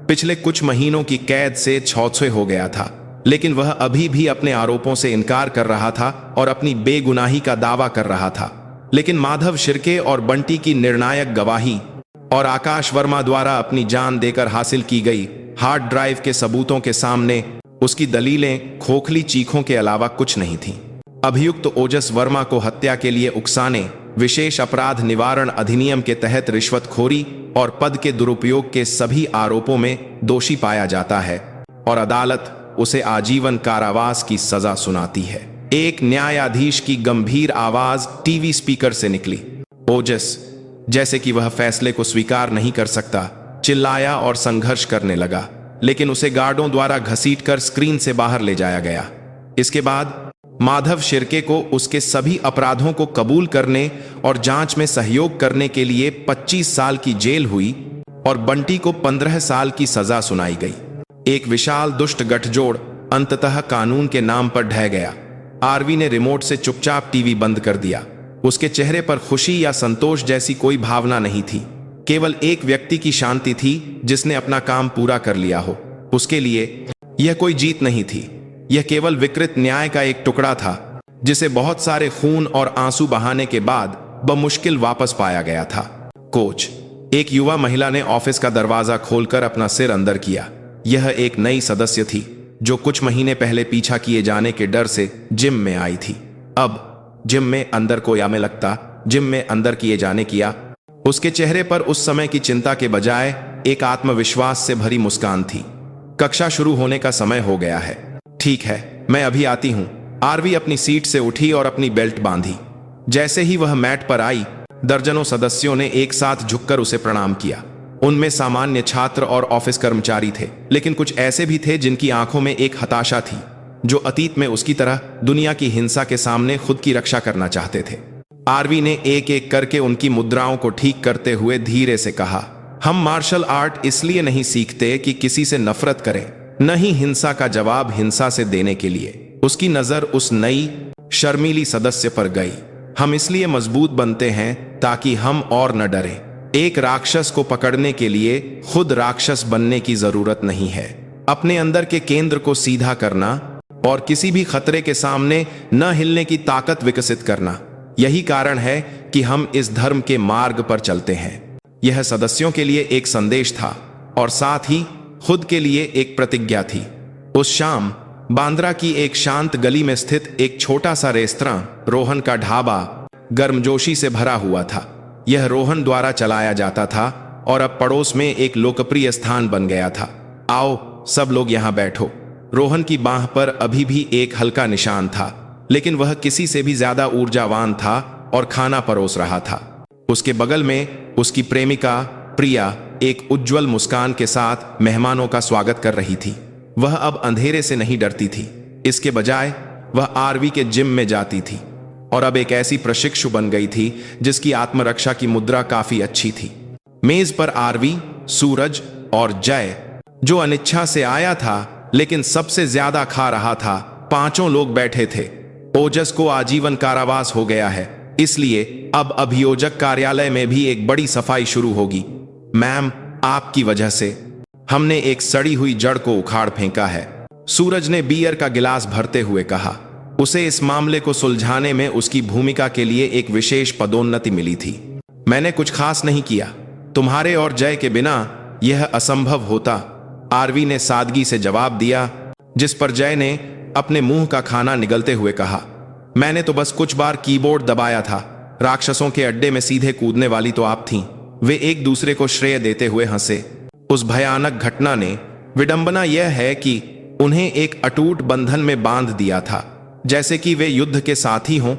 पिछले कुछ महीनों की कैद से छौछे हो गया था, लेकिन वह अभी भी अपने आरोपों से इनकार कर रहा था और अपनी बेगुनाही का दावा कर रहा था। लेकिन माधव शिर्के और बंटी की निर्णायक गवाही और आकाश वर्मा द्वारा अपनी जान देकर हासिल की गई हार्ड ड्राइव के सबूतों के सामने उसकी दलीलें खोखली चीखों के अलावा कुछ नहीं थीं। अभियुक्त ओजस वर्मा को हत्या के लिए उकसाने, विशेष अपराध निवारण अधिनियम के तहत रिश्वतखोरी और पद के दुरुपयोग के सभी आरोपों में दोषी पाया जाता है और अदालत उसे आजीवन कारावास की सजा सुनाती है। एक न्यायाधीश की गंभीर आवाज टीवी स्पीकर से निकली। ओजस, जैसे कि वह फैसले को स्वीकार नहीं कर सकता, चिल्लाया और संघर्ष करने लगा, लेकिन उसे गार्डों द्वारा घसीटकर स्क्रीन से बाहर ले जाया गया। इसके बाद माधव शिर्के को उसके सभी अपराधों को कबूल करने और जांच में सहयोग करने के लिए 25 साल की जेल हुई और बंटी को 15 साल की सजा सुनाई गई। एक विशाल दुष्ट गठजोड़ अंततः कानून के नाम पर ढह गया। आरवी ने रिमोट से चुपचाप टीवी बंद कर दिया। उसके चेहरे पर खुशी या संतोष जैसी कोई भावना नहीं थी, केवल एक व्यक्ति की शांति थी जिसने अपना काम पूरा कर लिया हो। उसके लिए यह कोई जीत नहीं थी, यह केवल विकृत न्याय का एक टुकड़ा था जिसे बहुत सारे खून और आंसू बहाने के बाद बमुश्किल वापस पाया गया था। कोच, एक युवा महिला ने ऑफिस का दरवाजा खोलकर अपना सिर अंदर किया। यह एक नई सदस्य थी जो कुछ महीने पहले पीछा किए जाने के डर से जिम में आई थी। अब जिम में अंदर को या में लगता जिम में अंदर किए जाने किया। उसके चेहरे पर उस समय की चिंता के बजाय एक आत्मविश्वास से भरी मुस्कान थी। कक्षा शुरू होने का समय हो गया है। ठीक है, मैं अभी आती हूं। आरवी अपनी सीट से उठी और अपनी बेल्ट बांधी। जैसे ही वह मैट पर आई, दर्जनों सदस्यों ने एक साथ झुककर उसे प्रणाम किया। उनमें सामान्य छात्र और ऑफिस कर्मचारी थे, लेकिन कुछ ऐसे भी थे जिनकी आंखों में एक हताशा थी, जो अतीत में उसकी तरह दुनिया की हिंसा के सामने खुद की रक्षा करना चाहते थे। आरवी ने एक एक करके उनकी मुद्राओं को ठीक करते हुए धीरे से कहा, हम मार्शल आर्ट इसलिए नहीं सीखते कि किसी से नफरत करें, न ही हिंसा का जवाब हिंसा से देने के लिए। उसकी नजर उस नई शर्मीली सदस्य पर गई। हम इसलिए मजबूत बनते हैं ताकि हम और न डरें। एक राक्षस को पकड़ने के लिए खुद राक्षस बनने की जरूरत नहीं है। अपने अंदर के केंद्र को सीधा करना और किसी भी खतरे के सामने न हिलने की ताकत विकसित करना, यही कारण है कि हम इस धर्म के मार्ग पर चलते हैं। यह सदस्यों के लिए एक संदेश था और साथ ही खुद के लिए एक प्रतिज्ञा थी। उस शाम बांद्रा की एक शांत गली में स्थित एक छोटा सा रेस्तरां, रोहन का ढाबा, गर्मजोशी से भरा हुआ था। यह रोहन द्वारा चलाया जाता था और अब पड़ोस में एक लोकप्रिय स्थान बन गया था। आओ सब लोग यहाँ बैठो। रोहन की बांह पर अभी भी एक हल्का निशान था, लेकिन वह किसी से भी ज्यादा ऊर्जावान था और खाना परोस रहा था। उसके बगल में उसकी प्रेमिका प्रिया एक उज्जवल मुस्कान के साथ मेहमानों का स्वागत कर रही थी। वह अब अंधेरे से नहीं डरती थी, इसके बजाय वह आरवी के जिम में जाती थी और अब एक ऐसी प्रशिक्षु बन गई थी जिसकी आत्मरक्षा की मुद्रा काफी अच्छी थी। मेज पर आरवी, सूरज और जय, जो अनिच्छा से आया था लेकिन सबसे ज्यादा खा रहा था, पांचों लोग बैठे थे। ओजस को आजीवन कारावास हो गया है, इसलिए अब अभियोजक कार्यालय में भी एक बड़ी सफाई शुरू होगी। मैम, आपकी वजह से हमने एक सड़ी हुई जड़ को उखाड़ फेंका है, सूरज ने बियर का गिलास भरते हुए कहा। उसे इस मामले को सुलझाने में उसकी भूमिका के लिए एक विशेष पदोन्नति मिली थी। मैंने कुछ खास नहीं किया, तुम्हारे और जय के बिना यह असंभव होता, आरवी ने सादगी से जवाब दिया, जिस पर जय ने अपने मुंह का खाना निगलते हुए कहा, मैंने तो बस कुछ बार कीबोर्ड दबाया था। राक्षसों के अड्डे में सीधे कूदने वाली तो आप थीं। वे एक दूसरे को श्रेय देते हुए हंसे। उस भयानक घटना ने विडंबना यह है कि उन्हें एक अटूट बंधन में बांध दिया था, जैसे कि वे युद्ध के साथी हों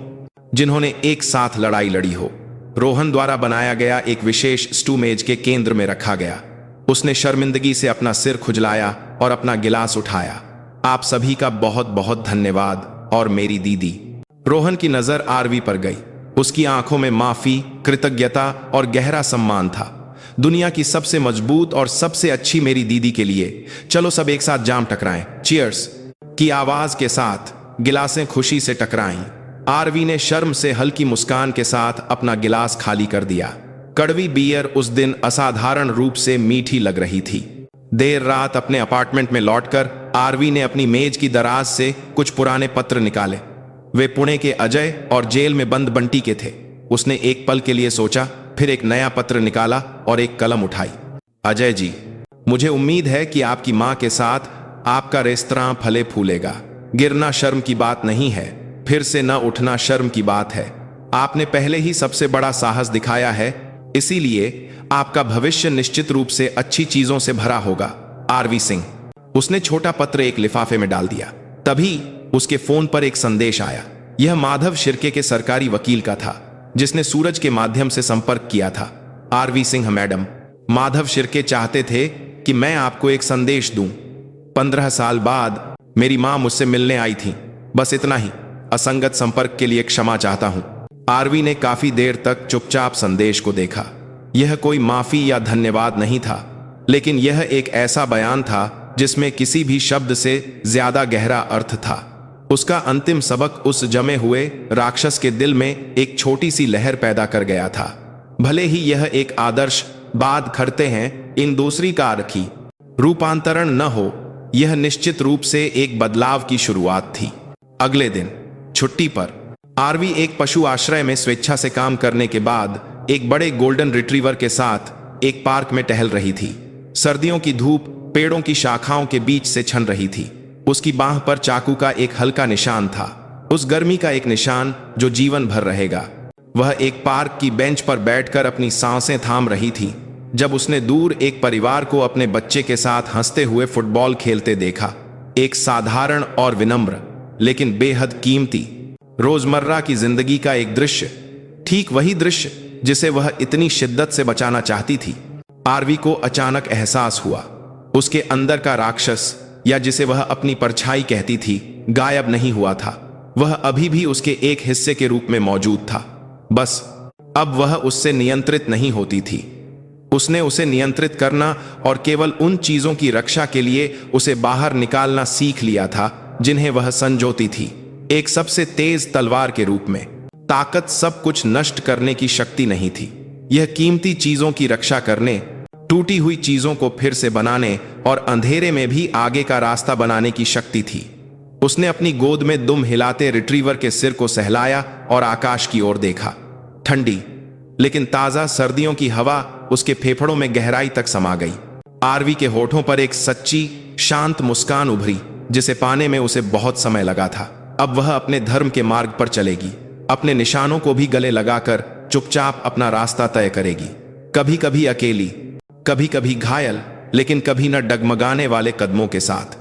जिन्होंने एक साथ लड़ाई लड़ी हो। रोहन द्वारा बनाया गया एक विशेष स्टू मेज के केंद्र में रखा गया। उसने शर्मिंदगी से अपना सिर खुजलाया और अपना गिलास उठाया। आप सभी का बहुत बहुत धन्यवाद और मेरी दीदी। रोहन की नजर आरवी पर गई। उसकी आंखों में माफी, कृतज्ञता और गहरा सम्मान था। दुनिया की सबसे मजबूत और सबसे अच्छी मेरी दीदी के लिए चलो सब एक साथ जाम टकराएं। चीयर्स की आवाज के साथ गिलासें खुशी से टकराईं। आरवी ने शर्म से हल्की मुस्कान के साथ अपना गिलास खाली कर दिया। कड़वी बियर उस दिन असाधारण रूप से मीठी लग रही थी। देर रात अपने अपार्टमेंट में लौटकर आरवी ने अपनी मेज की दराज से कुछ पुराने पत्र निकाले। वे पुणे के अजय और जेल में बंद बंटी के थे। उसने एक पल के लिए सोचा, फिर एक नया पत्र निकाला और एक कलम उठाई। अजय जी, मुझे उम्मीद है कि आपकी मां के साथ आपका रेस्तरां फले फूलेगा। गिरना शर्म की बात नहीं है, फिर से न उठना शर्म की बात है। आपने पहले ही सबसे बड़ा साहस दिखाया है, इसीलिए आपका भविष्य निश्चित रूप से अच्छी चीजों से भरा होगा। आरवी सिंह। उसने छोटा पत्र एक लिफाफे में डाल दिया। तभी उसके फोन पर एक संदेश आया। यह माधव शिर्के के सरकारी वकील का था, जिसने सूरज के माध्यम से संपर्क किया था। आरवी सिंह मैडम, माधव शिर्के चाहते थे कि मैं आपको एक संदेश दूं। 15 साल बाद मेरी मां मुझसे मिलने आई थी, बस इतना ही। असंगत संपर्क के लिए क्षमा चाहता हूं। आरवी ने काफी देर तक चुपचाप संदेश को देखा। यह कोई माफी या धन्यवाद नहीं था, लेकिन यह एक ऐसा बयान था जिसमें किसी भी शब्द से ज्यादा गहरा अर्थ था। उसका अंतिम सबक उस जमे हुए राक्षस के दिल में एक छोटी सी लहर पैदा कर गया था। भले ही यह एक आदर्श बात करते हैं, इन दूसरी का रखी रूपांतरण न हो, यह निश्चित रूप से एक बदलाव की शुरुआत थी। अगले दिन छुट्टी पर आरवी एक पशु आश्रय में स्वेच्छा से काम करने के बाद एक बड़े गोल्डन रिट्रीवर के साथ एक पार्क में टहल रही थी। सर्दियों की धूप पेड़ों की शाखाओं के बीच से छन रही थी। उसकी बांह पर चाकू का एक हल्का निशान था, उस गर्मी का एक निशान जो जीवन भर रहेगा। वह एक पार्क की बेंच पर बैठकर अपनी सांसें थाम रही थी जब उसने दूर एक परिवार को अपने बच्चे के साथ हंसते हुए फुटबॉल खेलते देखा। एक साधारण और विनम्र लेकिन बेहद कीमती रोजमर्रा की जिंदगी का एक दृश्य, ठीक वही दृश्य जिसे वह इतनी शिद्दत से बचाना चाहती थी। आरवी को अचानक एहसास हुआ, उसके अंदर का राक्षस, या जिसे वह अपनी परछाई कहती थी, गायब नहीं हुआ था। वह अभी भी उसके एक हिस्से के रूप में मौजूद था, बस अब वह उससे नियंत्रित नहीं होती थी। उसने उसे नियंत्रित करना और केवल उन चीजों की रक्षा के लिए उसे बाहर निकालना सीख लिया था जिन्हें वह संजोती थी, एक सबसे तेज तलवार के रूप में। ताकत सब कुछ नष्ट करने की शक्ति नहीं थी, यह कीमती चीजों की रक्षा करने, टूटी हुई चीजों को फिर से बनाने और अंधेरे में भी आगे का रास्ता बनाने की शक्ति थी। उसने अपनी गोद में दुम हिलाते रिट्रीवर के सिर को सहलाया और आकाश की ओर देखा। ठंडी लेकिन ताजा सर्दियों की हवा उसके फेफड़ों में गहराई तक समा गई। आरवी के होठों पर एक सच्ची शांत मुस्कान उभरी जिसे पाने में उसे बहुत समय लगा था। अब वह अपने धर्म के मार्ग पर चलेगी, अपने निशानों को भी गले लगाकर चुपचाप अपना रास्ता तय करेगी। कभी कभी अकेली, कभी कभी घायल, लेकिन कभी न डगमगाने वाले कदमों के साथ।